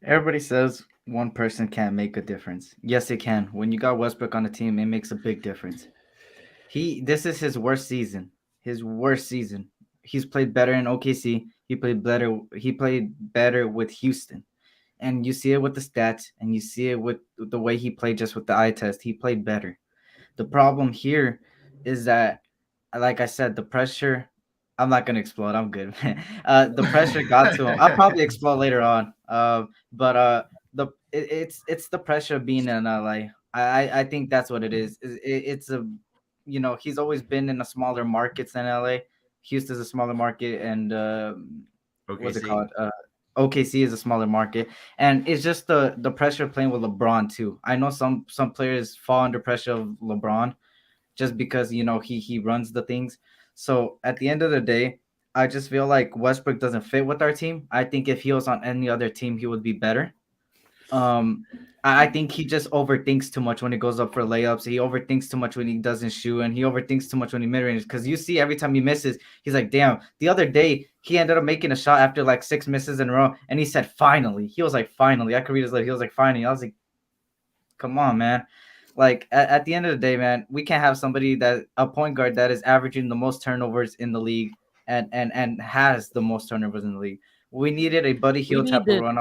Everybody says one person can't make a difference. Yes, it can. When you got Westbrook on the team, it makes a big difference. This is his worst season. His worst season. He's played better in OKC. He played better with Houston. And you see it with the stats, and you see it with the way he played just with the eye test. He played better. The problem here is that, like I said, the pressure. I'm not gonna explode. I'm good. The pressure got to him. I'll probably explode later on. It's the pressure of being in LA. I think that's what it is. It's a, he's always been in a smaller markets than LA. Houston's a smaller market, and what's it OKC. called? OKC is a smaller market, and it's just the pressure of playing with LeBron too. I know some players fall under pressure of LeBron just because he runs the things. So at the end of the day, I just feel like Westbrook doesn't fit with our team. I think if he was on any other team, he would be better. I think he just overthinks too much when he goes up for layups. He overthinks too much when he doesn't shoot, and he overthinks too much when he mid-range. Because you see every time he misses, he's like, damn. The other day, he ended up making a shot after like 6 misses in a row, and he said, finally. He was like, finally. I could read his lips. He was like, finally. I was like, come on, man. Like, at the end of the day, man, we can't have a point guard that is averaging the most turnovers in the league and has the most turnovers in the league. We needed a Buddy Hield type of run.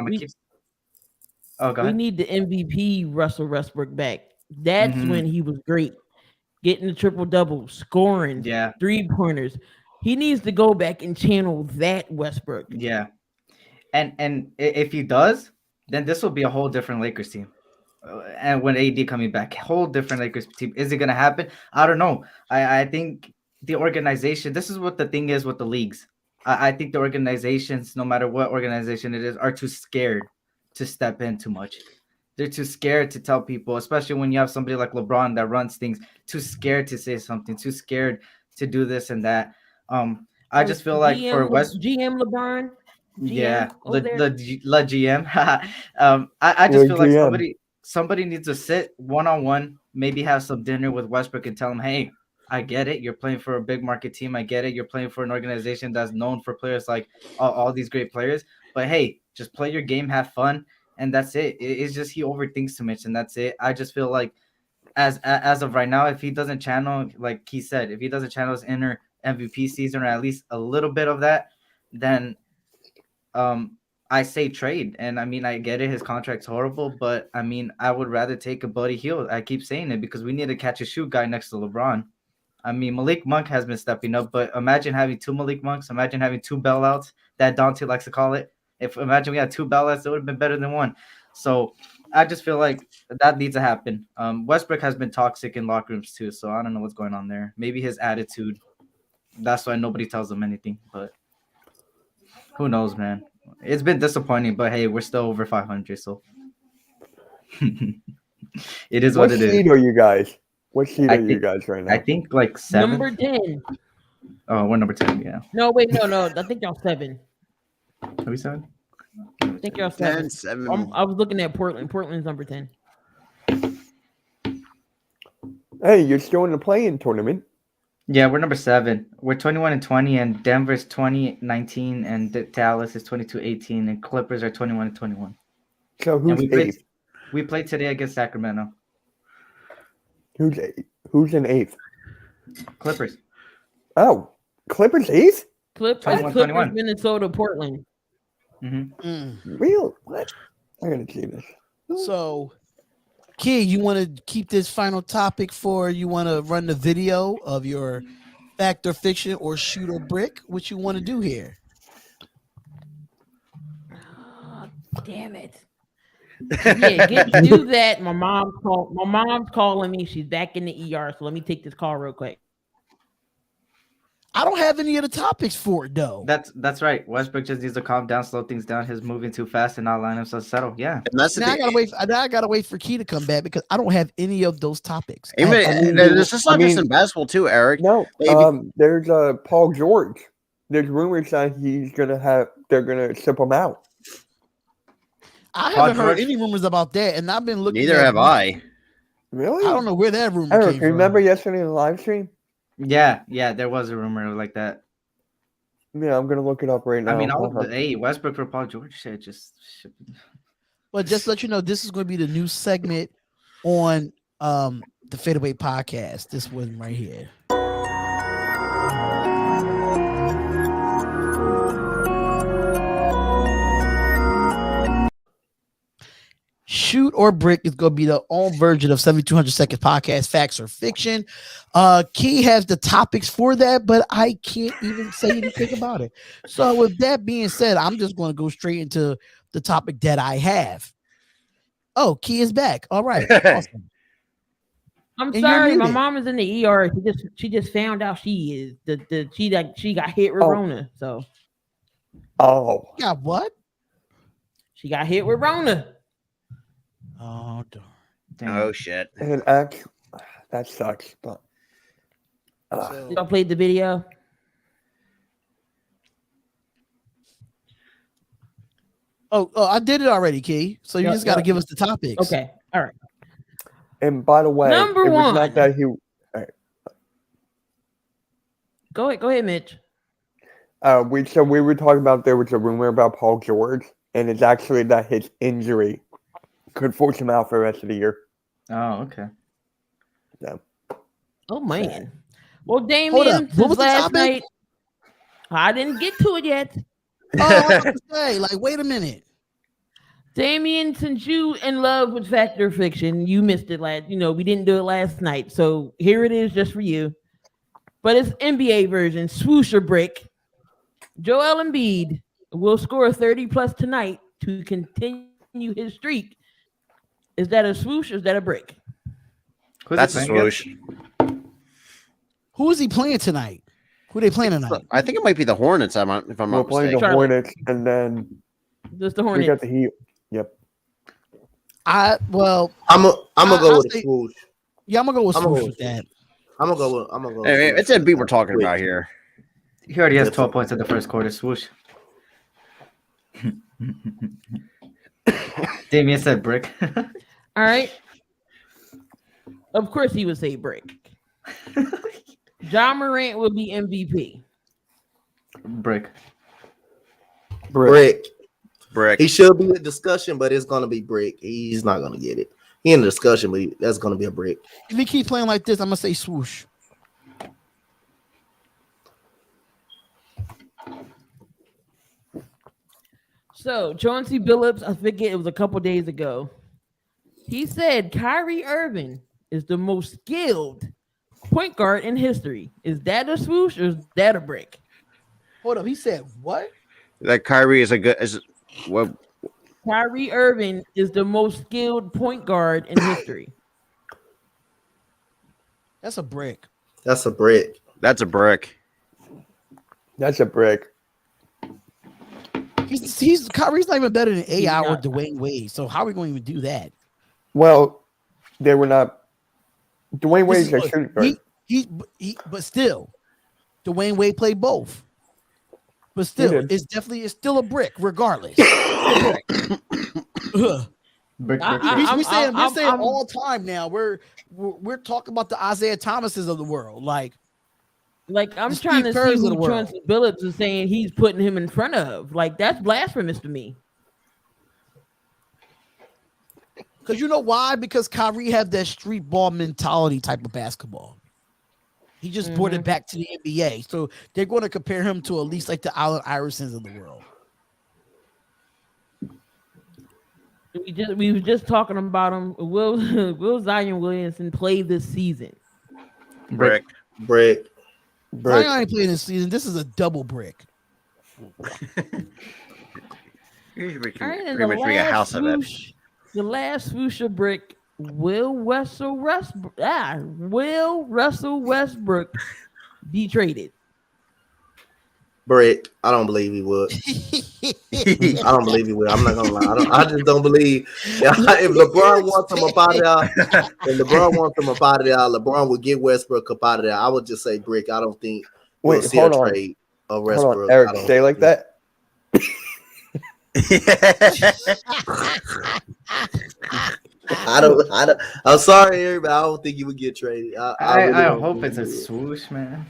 Go We ahead. need the MVP Russell Westbrook back. That's when he was great. Getting the triple-double, scoring, Yeah. 3-pointers. He needs to go back and channel that Westbrook. Yeah. And if he does, then this will be a whole different Lakers team. And when AD coming back, whole different Lakers team. Is it going to happen? I don't know. I think the organization, this is what the thing is with the leagues. I think the organizations, no matter what organization it is, are too scared to step in too much. They're too scared to tell people, especially when you have somebody like LeBron that runs things, too scared to say something, too scared to do this and that. I just feel like for GM LeBron, yeah, over there. the GM. I just feel like GM. somebody needs to sit one-on-one, maybe have some dinner with Westbrook and tell him, hey, I get it. You're playing for a big market team. I get it. You're playing for an organization that's known for players like all these great players. But hey, just play your game, have fun, and that's it. It's just he overthinks too much, and that's it. I just feel like as of right now, if he doesn't channel, like he said, if he doesn't channel his inner MVP season or at least a little bit of that, then I say trade. And I mean, I get it. His contract's horrible, but I mean, I would rather take a Buddy Hield. I keep saying it because we need a catch and shoot guy next to LeBron. I mean, Malik Monk has been stepping up, but imagine having 2 Malik Monks. Imagine having 2 bailouts that Donte likes to call it. Imagine we had 2 bailouts, it would have been better than 1. So I just feel like that needs to happen. Westbrook has been toxic in locker rooms too, so I don't know what's going on there. Maybe his attitude. That's why nobody tells him anything, but who knows, man. It's been disappointing, but hey, we're still over 500, so it is what it is. What seed are you guys? What seed are you guys right now? I think like 7. Number 10. Oh, we're number 10, yeah. No, wait, no. I think y'all 7. Are we 7? I think y'all 7. 10, 7. I was looking at Portland. Portland's number 10. Hey, you're still in the play-in tournament. Yeah, we're number 7. We're 21-20, and Denver's 20-19, and Dallas is 22-18, and Clippers are 21-21. So who's eighth? We played today against Sacramento. Who's eighth? Who's in eighth? Clippers. Oh, Clippers eighth? Clippers, 21. Minnesota, Portland. Mm-hmm. Real? What? I gotta see this. So, Key, you want to keep this final topic for you want to run the video of your fact or fiction or shoot or brick? What you want to do here? Oh, damn it. Yeah, do that. My mom's calling me. She's back in the ER. So let me take this call real quick. I don't have any of the topics for it though. That's right. Westbrook just needs to calm down, slow things down. He's moving too fast and not allowing himself to settle. Yeah. And that's the Now thing. I gotta wait for Key to come back because I don't have any of those topics. This is not just in basketball too, Eric. No, there's Paul George. There's rumors that they're gonna ship him out. I haven't heard any rumors about that, and I've been looking. Neither have I. Really? I don't know where that rumor Eric, came from. remember yesterday in the live stream? Yeah, there was a rumor like that. Yeah, I'm gonna look it up right now. I mean, hey, Westbrook for Paul George shit just. But just to let you know, this is going to be the new segment on the Fadeaway podcast. This one right here. Shoot or Brick is going to be the own version of 7200 Seconds podcast, Facts or Fiction. Key has the topics for that, but I can't even say anything about it. So with that being said, I'm just going to go straight into the topic that I have. Oh, Key is back. All right. Awesome. I'm And sorry, you're my muted. mom is in the ER. She just found out she is she got hit with Rona. So Yeah, what? she got hit with Rona. Oh, darn. Damn. Oh shit. And actually, that sucks. But Y'all played the video. Oh, I did it already, Key. So you Yep, just got to yep. give us the topics. Okay, all right. and by the way, Number it was one. not that he. Go ahead, Mitch. We were talking about there was a rumor about Paul George, and it's actually that his injury could force him out for the rest of the year. Oh, okay. Yeah. Oh man. Well, Hold up. Damian, What since was the last topic? night, I didn't get to it yet. Oh, I was about to say, like, wait a minute. Damian, since you in love with Fact or Fiction, you missed it last. We didn't do it last night, so here it is just for you. But it's NBA version. Swoosh or Brick. Joel Embiid will score 30 plus tonight to continue his streak. Is that a swoosh or is that a brick? Who's That's he a playing against? swoosh. Who is he playing tonight? Who they playing tonight? I think it might be the Hornets. If I'm We're not playing the mistaken. Charlotte. Hornets, and then Just the we Hornets. got the Heat. Yep. I'm gonna I'll go with say- a swoosh. Yeah, I'm gonna go with I'm gonna swoosh go with that. I'm gonna go. Hey, it's Embiid we're talking about here. He already has Yes, 12 sir. points in the first quarter. Swoosh. Damien said brick. All right. Of course he would say brick. John Morant will be MVP. Brick. Brick. Brick. He should be in discussion, but it's gonna be brick. He's not gonna get it. He in the discussion, but that's gonna be a brick. If he keep playing like this, I'm gonna say swoosh. So Chauncey Billups, I forget it was a couple days ago. He said Kyrie Irving is the most skilled point guard in history. Is that a swoosh or is that a brick? Hold up, he said what? That Kyrie is a good. Well, Kyrie Irving is the most skilled point guard in history. That's a brick. That's a brick. that's a brick. That's a brick. Kyrie's not even better than AI or not. Dwayne Wade. So how are we going to even do that? Well, they were not. Dwayne This Wade's a is- shooting guard. but still, Dwayne Wade played both. But still, did. it's still a brick, regardless. Brick. I- We're I'm- saying I'm- all the time now. We're talking about the Isaiah Thomases of the world. Like I'm The trying Steve to Kerrs see of who the world. Chauncey Billups is saying he's putting him in front of. Like, that's blasphemous to me. Because you know why? Because Kyrie have that street ball mentality type of basketball. He just brought it back to the NBA. So they're going to compare him to at least like the Allen Iversons of the world. We were just talking about him. Will Zion Williamson play this season? Brick. Brick. Brick. Zion ain't playing this season. This is a double brick. All right, and Pretty much make a house of it. the last swoosh of brick. Will Russell Westbrook be traded? Brick. I don't believe he would. I don't believe he will. I'm not gonna lie. I just don't believe. If LeBron wants him up out of there, LeBron would get Westbrook up out of there. I would just say brick. I don't think we'll Wait, see a hold on. trade of Hold Westbrook. on, Eric. I don't Stay like think- that. I'm sorry, everybody. I don't think he would get traded. I really don't hope think it's a he would. swoosh, man.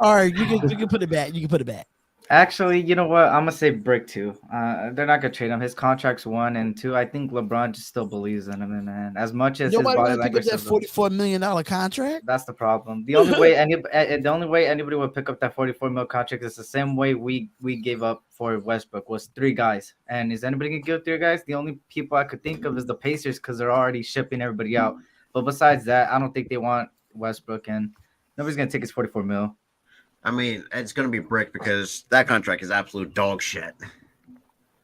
All right, you can put it back. You can put it back. Actually, you know what? I'm gonna say Brick too. They're not gonna trade him. His contract's 1 and 2. I think LeBron just still believes in him, man. As much as his Nobody body wants to pick language up that says $44 million contract. that's the problem. The only way anybody would pick up that 44 mil contract is the same way we gave up for Westbrook was 3 guys. And is anybody gonna give 3 guys? The only people I could think of is the Pacers because they're already shipping everybody out. But besides that, I don't think they want Westbrook, and nobody's gonna take his 44 mil. I mean, it's going to be Brick because that contract is absolute dog shit.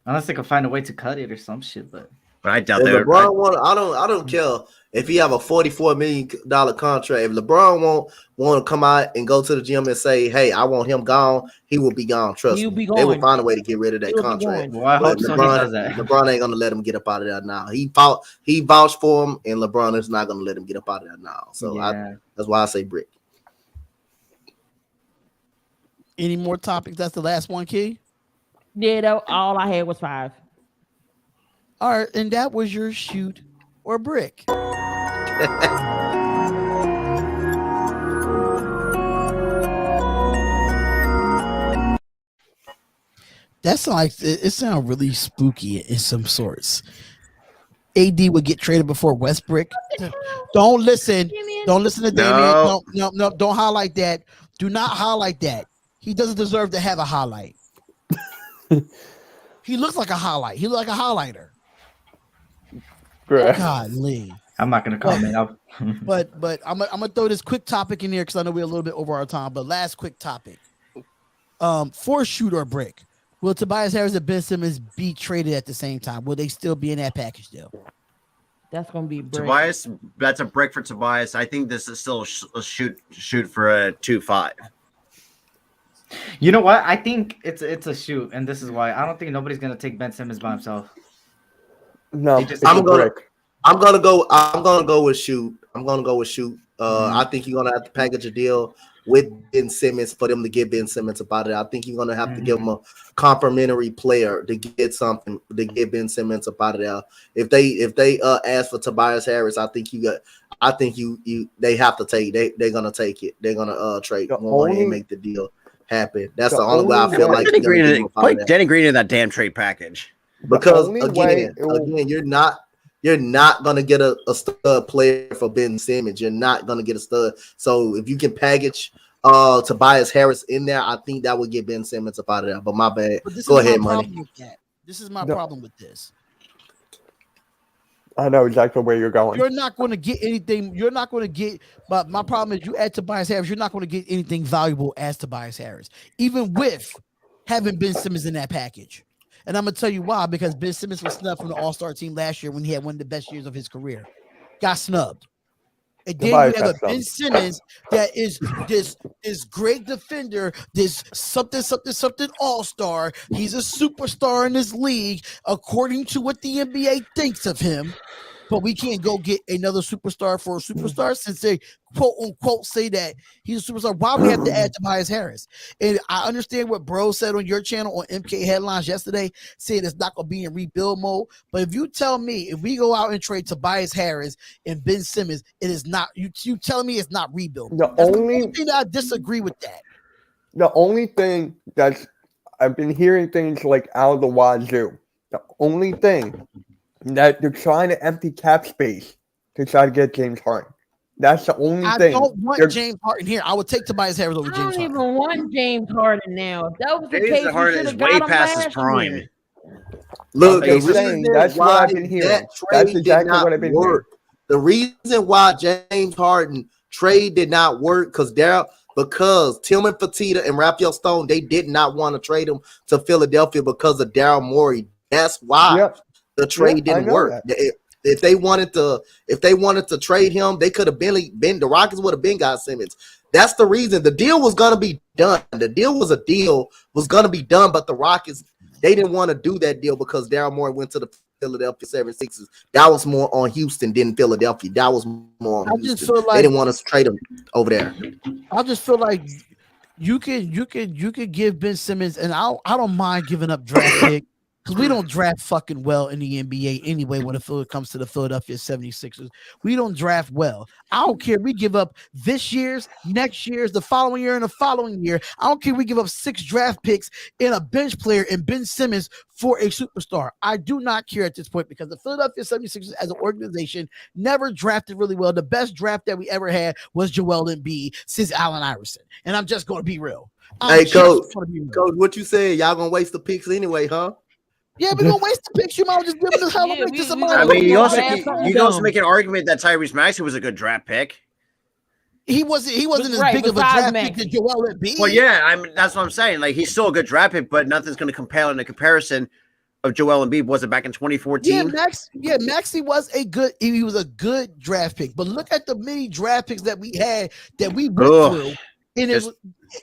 Unless they can find a way to cut it or some shit, but I doubt If they're. LeBron want, I don't care if he have a $44 million contract. If LeBron want to come out and go to the gym and say, "Hey, I want him gone," he will be gone. Trust He'll me, be they will gone. find a way to get rid of that He'll be contract. gone. well, I hope But so. He does that. LeBron ain't gonna let him get up out of there now. He vouched for him, and LeBron is not gonna let him get up out of there now. So Yeah. that's why I say Brick. Any more topics? That's the last one, Key. Yeah, that, all I had was 5. All right, and that was your shoot or brick. That sounds like it sounds really spooky in some sorts. AD would get traded before Westbrook. Don't listen. Don't listen to Damian. No, don't highlight that. Do not highlight that. He doesn't deserve to have a highlight. He looks like a highlight. He looks like a highlighter. Bruh. God, Lee. I'm not gonna comment. But I'm gonna throw this quick topic in here because I know we're a little bit over our time. But last quick topic. For shoot or brick, will Tobias Harris and Ben Simmons be traded at the same time? Will they still be in that package deal? That's gonna be brick. Tobias, that's a brick for Tobias. I think this is still a shoot for a 2-5. You know what? I think it's a shoot, and this is why I don't think nobody's gonna take Ben Simmons by himself. No, They just- it's a I'm gonna- brick. I'm gonna go with shoot. I think you're gonna have to package a deal with Ben Simmons for them to get Ben Simmons about it. I think you're gonna have to give him a complimentary player to get something to get Ben Simmons about it. If they ask for Tobias Harris, I think they have to take. They're gonna take it. They're gonna trade The one and only- make the deal happen. That's the the only way I only feel way- like Danny they're gonna give him about Green, that. Danny Green in that damn trade package. Because only way again, it will- you're not gonna get a stud player for Ben Simmons. You're not gonna get a stud. So if you can package Tobias Harris in there, I think that would get Ben Simmons up out of there. But my bad. But this Go is my ahead, problem Money. with that. This is my No. problem with this. I know exactly where you're going. You're not going to get anything. You're not going to get. But my problem is, you add Tobias Harris, you're not going to get anything valuable as Tobias Harris, even with having Ben Simmons in that package. And I'm gonna tell you why. Because Ben Simmons was snubbed from the All-Star team last year when he had one of the best years of his career. Got snubbed. And then Tobias you have a got Ben snubbed. Simmons that is this great defender, this something all-star. He's a superstar in this league, according to what the NBA thinks of him. But we can't go get another superstar for a superstar since they quote unquote say that he's a superstar. Why we have to add Tobias Harris? And I understand what Bro said on your channel on MK Headlines yesterday, saying it's not gonna be in rebuild mode. But if you tell me if we go out and trade Tobias Harris and Ben Simmons, it is not you telling me it's not rebuild. The That's only- the thing that I disagree with that. The only thing that's I've been hearing things like out of the wazoo. The only thing that they're trying to empty cap space to try to get James Harden. That's the only I thing. don't want They're- James Harden here. I would take Tobias Harris over I James don't Harden. even want James Harden now. If that was the James case, we Harden should is have way got him past his last prime. year. Look, I'm the saying reason that's what why I've been hearing. that That's trade did exactly not what I've been work. The reason why James Harden trade did not work because Tillman Fertitta and Raphael Stone, they did not want to trade him to Philadelphia because of Daryl Morey. That's why Yep. the trade Yep, I didn't know work. If they wanted to trade him, they could have been the Rockets would have been got Simmons. That's the reason the deal was gonna be done. The deal was gonna be done, but the Rockets, they didn't want to do that deal because Daryl Morey went to the Philadelphia 76ers. That was more on Houston than Philadelphia. That was more on I Houston. just feel They like didn't want us to trade him over there. I just feel like you could give Ben Simmons, and I don't mind giving up draft pick. because we don't draft fucking well in the NBA anyway when it comes to the Philadelphia 76ers. We don't draft well. I don't care. We give up this year's, next year's, the following year, and the following year. I don't care. We give up 6 draft picks in a bench player in Ben Simmons for a superstar. I do not care at this point because the Philadelphia 76ers as an organization never drafted really well. The best draft that we ever had was Joel Embiid since Allen Iverson. And I'm just going to be real. Hey, Coach, what you said? Y'all gonna waste the picks anyway, huh? Yeah, we're gonna waste the picks. You might just give them the hell of to somebody. I mean, you can also make an argument that Tyrese Maxey was a good draft pick. He wasn't as big of a draft pick as Joel Embiid. Well, yeah, I mean that's what I'm saying. Like he's still a good draft pick, but nothing's going to compare in the comparison of Joel Embiid. Was it back in 2014? Maxey was a good draft pick. But look at the many draft picks that we had that we went through, and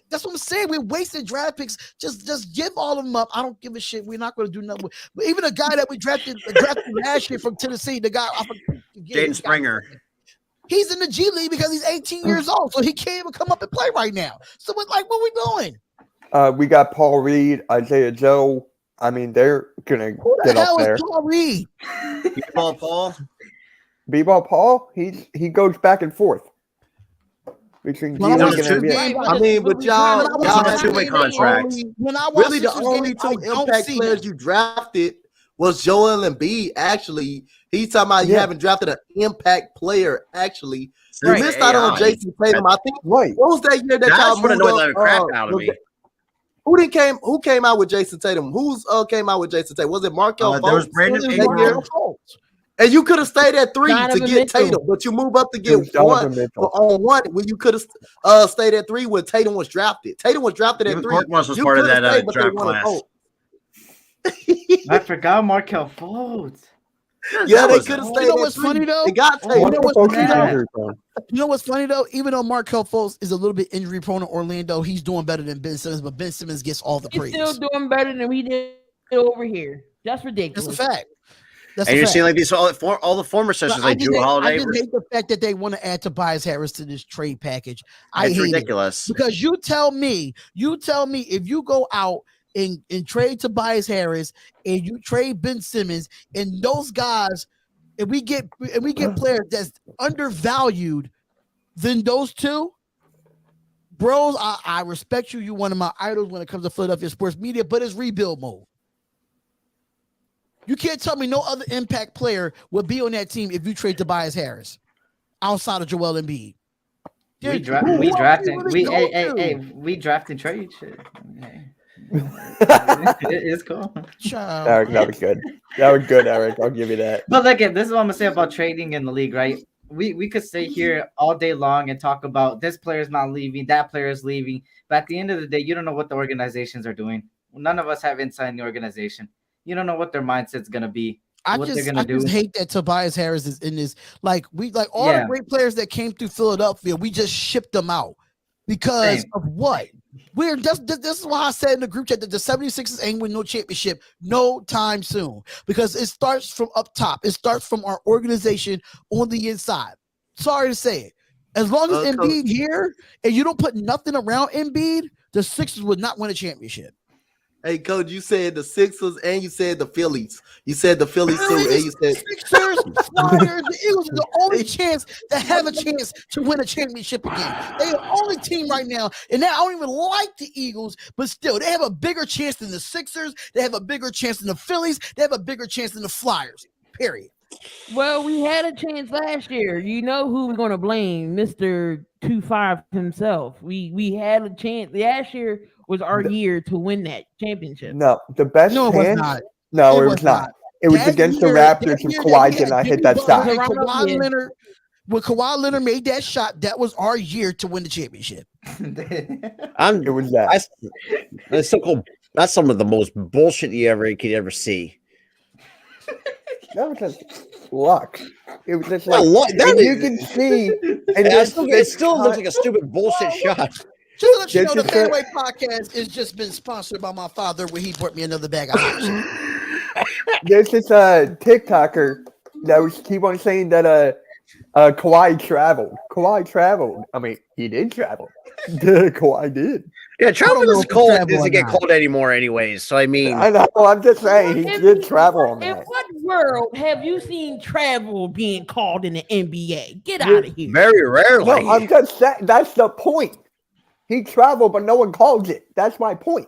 that's what I'm saying. We're wasting draft picks. Just give all of them up. I don't give a shit. We're not going to do nothing. But even a guy that we drafted last year from Tennessee, the guy Jaden Springer. He's in the G League because he's 18 years old, so he can't even come up and play right now. So what are we doing? We got Paul Reed, Isaiah Joe. I mean, they're gonna get up there. Paul Reed? B-ball Paul. B-ball Paul. He goes back and forth between G League and NBA. I mean, but y'all have a two-way contract. Really, the only 2 impact players you drafted was Joel Embiid. Actually, he's talking about you haven't drafted an impact player. Actually, you missed out on Jason Tatum. I think. What was that year that y'all moved the crap out of me? Who came out with Jason Tatum? Who's came out with Jason Tatum? Was it Markel? There was Brandon Ingram. And you could have stayed at 3 to get Tatum, but you move up to get on one when you could have stayed at 3 when Tatum was drafted. Tatum was drafted at 3. Was part of that draft class. I forgot Markel Fultz. Yeah, they could have stayed. You know what's funny though? They got Tatum. You know what's funny though? Even though Markel Fultz is a little bit injury prone in Orlando, he's doing better than Ben Simmons, but Ben Simmons gets all the praise. He's still doing better than we did over here. That's ridiculous. That's a fact. And you're seeing like these all the former sessions like Drew Holiday. I just hate the fact that they want to add Tobias Harris to this trade package. It's ridiculous. Because you tell me if you go out and trade Tobias Harris and you trade Ben Simmons and those guys, and we get players that's undervalued than those two, bros. I respect you. You're one of my idols when it comes to Philadelphia sports media, but it's rebuild mode. You can't tell me no other impact player would be on that team if you trade Tobias Harris outside of Joel Embiid. We drafted trade shit. Okay. It's cool. Eric, that was good. That was good, Eric. I'll give you that. But look, this is what I'm gonna say about trading in the league, right? We could stay here all day long and talk about this player's not leaving, that player is leaving. But at the end of the day, you don't know what the organizations are doing. None of us have insight in the organization. You don't know what their mindset's gonna be. I just hate that Tobias Harris is in this. Like all the great players that came through Philadelphia, we just shipped them out because of what? This is why I said in the group chat that the 76ers ain't win no championship no time soon because it starts from up top. It starts from our organization on the inside. Sorry to say it. As long as Embiid here and you don't put nothing around Embiid, the Sixers would not win a championship. Hey, Coach, you said the Sixers and you said the Phillies. You said the Phillies too, and you said Sixers, Flyers, the Eagles are the only chance to have a chance to win a championship again. They're the only team right now, and now I don't even like the Eagles, but still, they have a bigger chance than the Sixers. They have a bigger chance than the Phillies. They have a bigger chance than the Flyers. Period. Well, we had a chance last year. You know who we're going to blame, Mr. 2-5 himself. We had a chance last year. Was our year to win that championship? No, the best. No, it was not. No, it was not. It was against the Raptors, and Kawhi did not hit that shot. When Kawhi Leonard made that shot, that was our year to win the championship. It was that. That's some of the most bullshit you could ever see. That was just luck. It was just like you can see, and it still looks like a stupid bullshit shot. Just to let you know, the Fadeaway podcast has just been sponsored by my father where he brought me another bag of hops. There's this TikToker that was keep on saying that Kawhi traveled. I mean, he did travel. Kawhi did. Yeah, travel know is if he cold. traveled Doesn't or get not. cold anymore, anyways. So I mean, I know. I'm just saying he did travel on In that. what world have you seen travel being called in the NBA? Get out of here. very rarely. No, I'm just saying that's the point. He traveled, but no one calls it. That's my point.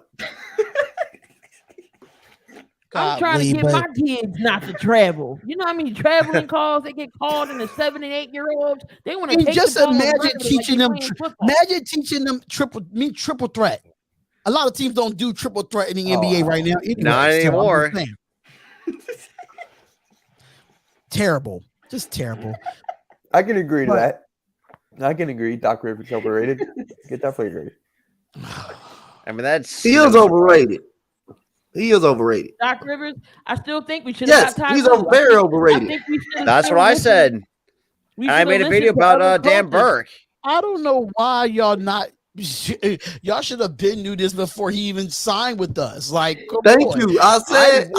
I'm trying to get my kids not to travel. You know how many traveling calls they get called in the 7 and 8 year olds? They want to take just the ball and imagine run with it teaching like them. they playing football. Imagine teaching them triple threat. A lot of teams don't do triple threat in the NBA right now. Anyway, Not anymore. Terrible, just terrible. I can agree to that. I can agree. Doc Rivers overrated. I can definitely agree. I mean, that's He is overrated. He is overrated. Doc Rivers, I still think we should have Yes, got Tyrone. he's very overrated. That's what I said. And I made a video about Dan Burke. I don't know why y'all not. Y'all should have been knew this before he even signed with us. Like, Thank you. I said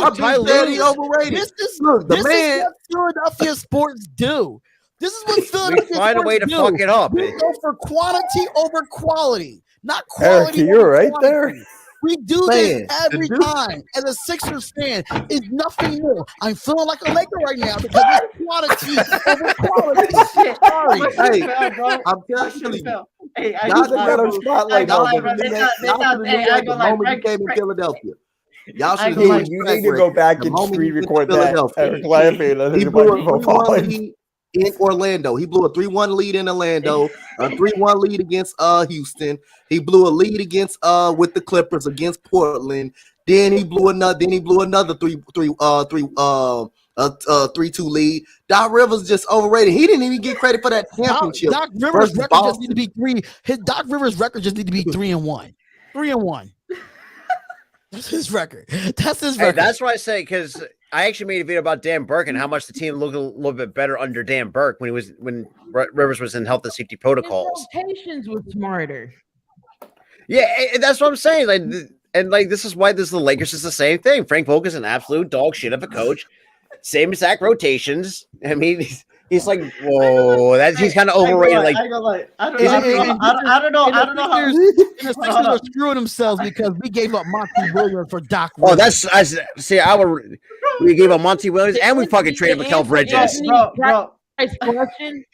he overrated. This is Look, the this man. is what Philadelphia sports do. This is what We Philadelphia find a way to fuck it up. We go for quantity over quality, not Eric, quality. you're over right quantity. there. We do Man, this every the dude- time. As a Sixers fan, it's nothing new. I'm feeling like a Laker right now because it's quantity over quality. Sorry. Hey, I'm telling you. Hey, I Y'all ain't gonna lie, should bro. have spotlight I on ain't gonna lie, bro. the moment he came in Philadelphia. Y'all I should ain't gonna lie, have You need to go back and screen record that. Eric laughing. He blew a 3-1 lead in Orlando. He blew a 3-1 lead in Orlando, a 3-1 lead against Houston. He blew a lead against with the Clippers against Portland. Then he blew another 3-2 lead. Doc Rivers just overrated. He didn't even get credit for that championship. Doc Rivers' versus record just Boston. need to be 3. His Doc Rivers' record just need to be 3-1. 3-1. That's his record. That's his Hey, record. that's what I say, because I actually made a video about Dan Burke and how much the team looked a little bit better under Dan Burke when Rivers was in health and safety protocols. His rotations was smarter. Yeah, and that's what I'm saying. Like, this is why the Lakers is the same thing. Frank Vogel's an absolute dog shit of a coach. Same exact rotations. I mean, he's like, whoa, he's kind of overrated. Like, I don't know how. The Sixers are screwing themselves because we gave up Monty Williams for Doc Rivers. We gave up Monty Williams and we fucking traded Mikal Bridges. Bro. Question.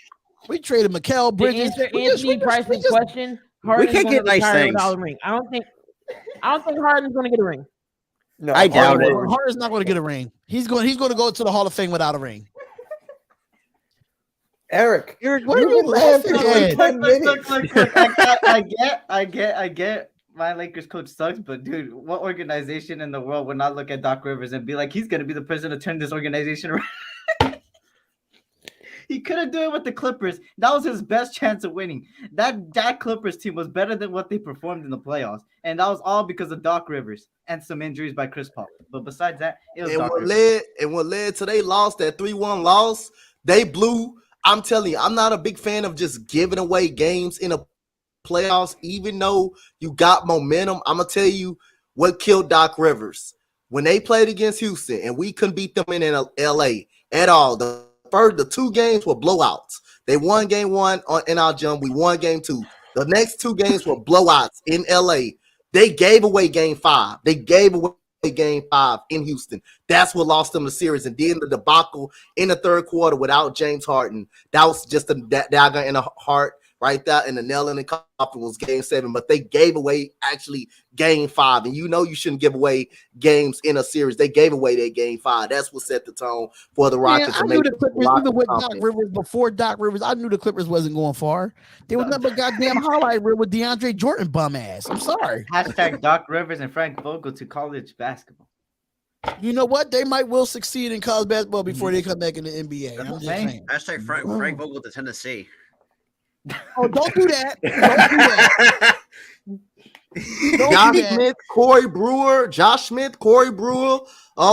We traded Mikal Bridges. To answer Anthony Price's question, Harden's can't get gonna nice retire things. without a ring. I don't think Harden's going to get a ring. No, I doubt it. Harden's not going to get a ring. He's going to go to the Hall of Fame without a ring. Eric, What are you laughing at? Look, I get my Lakers coach sucks, but dude, what organization in the world would not look at Doc Rivers and be like, he's gonna be the person to turn this organization around? He couldn't do it with the Clippers. That was his best chance of winning. That Clippers team was better than what they performed in the playoffs, and that was all because of Doc Rivers and some injuries by Chris Paul. But besides that, it was Doc Rivers. What led to they lost, that 3-1 loss, they blew. I'm telling you, I'm not a big fan of just giving away games in a playoffs, even though you got momentum. I'm gonna tell you what killed Doc Rivers when they played against Houston and we couldn't beat them in LA at all. The 2 games were blowouts. They won game 1 in our gym. We won game 2. The next 2 games were blowouts in LA. They gave away game 5. They gave away game 5 in Houston. That's what lost them the series. And then the debacle in the third quarter without James Harden, that was just a dagger in the heart right there, and the nail in the coffin was game 7. But they gave away actually game 5, and you know you shouldn't give away games in a series. They gave away that game 5. That's what set the tone for the Rockets. I knew the Clippers, even with Doc Rivers, before Doc Rivers, I knew the Clippers wasn't going far. They was nothing but goddamn highlight reel with DeAndre Jordan bum ass. I'm sorry. Hashtag Doc Rivers and Frank Vogel to college basketball. You know what? They might will succeed in college basketball before they come back in the NBA. I'm just saying. Hashtag Frank Vogel to Tennessee. Oh, don't do that. Don't do that. Josh Smith, Corey Brewer,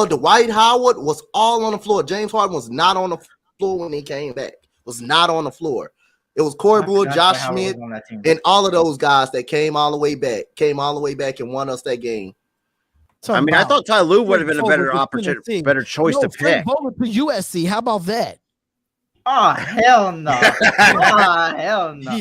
Dwight Howard was all on the floor. James Harden was not on the floor when he came back. Was not on the floor. It was Corey Brewer, Josh Smith, and all of those guys that came all the way back and won us that game. I mean, I thought Ty Lue would have been a better opportunity, better choice to pick. Frank Vogel to USC. How about that? Oh hell no! Oh hell no!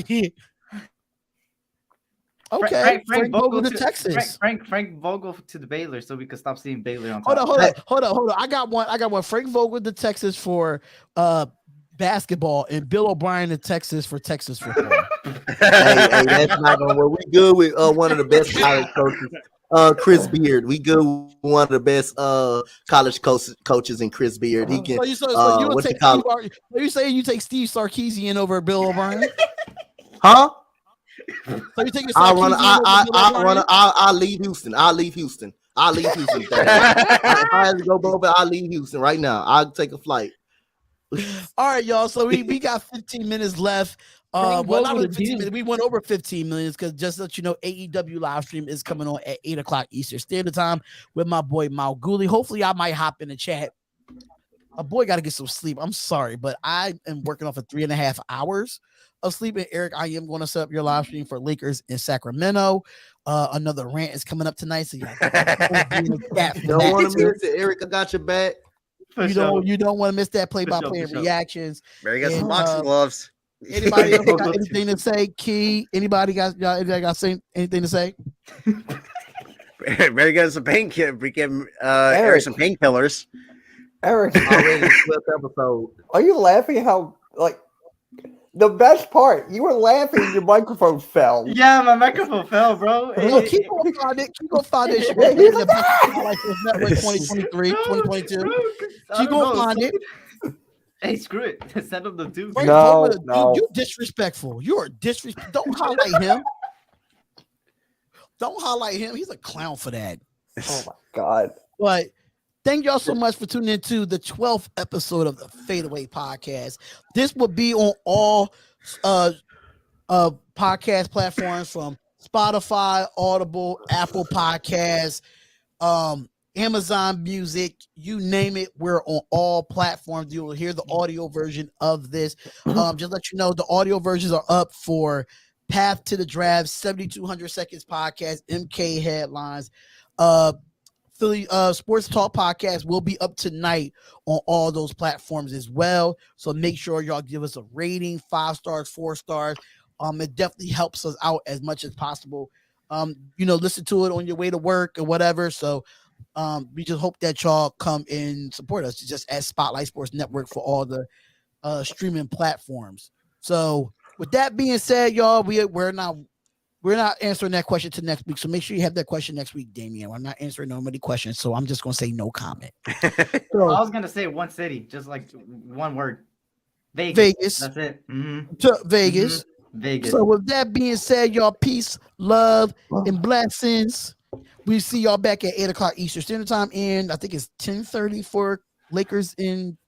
Okay, Frank Vogel to Texas. Frank Vogel to the Baylor, so we could stop seeing Baylor on Hold top. on. I got one. Frank Vogel to Texas for basketball, and Bill O'Brien to Texas for Texas football. Hey, that's not gonna work. We good with one of the best college coaches, Chris Beard. We good with one of the best college coaches in Chris Beard. He can. You saying you take Steve Sarkisian over Bill O'Brien? Huh? So you take I'll leave Houston. I'll leave Houston. If I had to go, but I'll leave Houston right now. I'll take a flight. All right, y'all. So we got 15 minutes left. Well, not really 15 minutes. We went over 15 minutes because just to let you know, AEW live stream is coming on at 8 o'clock Eastern Standard Time with my boy MalcGoolie. Hopefully, I might hop in the chat. My boy got to get some sleep. I'm sorry, but I am working off of 3.5 hours of sleep. And Eric, I am going to set up your live stream for Lakers in Sacramento. Another rant is coming up tonight, so y'all don't want to miss it. Eric, I got your back. You don't want to miss that play-by-play reactions. Barry got some boxing gloves. Anybody else got anything to say? Key? Anybody got anything to say? Barry got some Eric some painkillers. Eric, already 12th episode. Are you laughing? How the best part? You were laughing. Your microphone fell. Yeah, my microphone fell, bro. Keep on finding. Keep on finding. Like 2023, 2022. Keep on finding it. Hey, screw it. Send him the dude. No. You disrespectful. You are disrespectful. Don't highlight him. Don't highlight him. He's a clown for that. Oh my god. But thank y'all so much for tuning into the 12th episode of the Fadeaway podcast. This will be on all podcast platforms from Spotify, Audible, Apple Podcasts, Amazon Music, you name it. We're on all platforms. You will hear the audio version of this. Just let you know, the audio versions are up for Path to the Draft, 7,200 Seconds Podcast, MK Headlines, Philly Sports Talk Podcast will be up tonight on all those platforms as well. So make sure y'all give us a rating, 5 stars, 4 stars. It definitely helps us out as much as possible. Listen to it on your way to work or whatever. So we just hope that y'all come and support us just at Spotlight Sports Network for all the streaming platforms. So with that being said, y'all, we're not answering that question to next week. So make sure you have that question next week, Damian. I'm not answering nobody questions, so I'm just gonna say no comment. So, I was gonna say one city, just like one word. Vegas. That's it. Mm-hmm. To Vegas. Mm-hmm. Vegas. So with that being said, y'all, peace, love, and blessings. We see y'all back at 8 o'clock Eastern Standard Time, and I think it's 10:30 for Lakers in.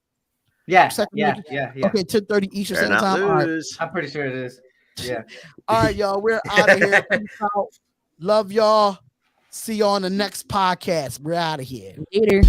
Yeah. Okay, 10:30 Eastern Standard Time. All right. I'm pretty sure it is. Yeah. All right, y'all. We're out of here. Peace out. Love y'all. See y'all on the next podcast. We're out of here. Later.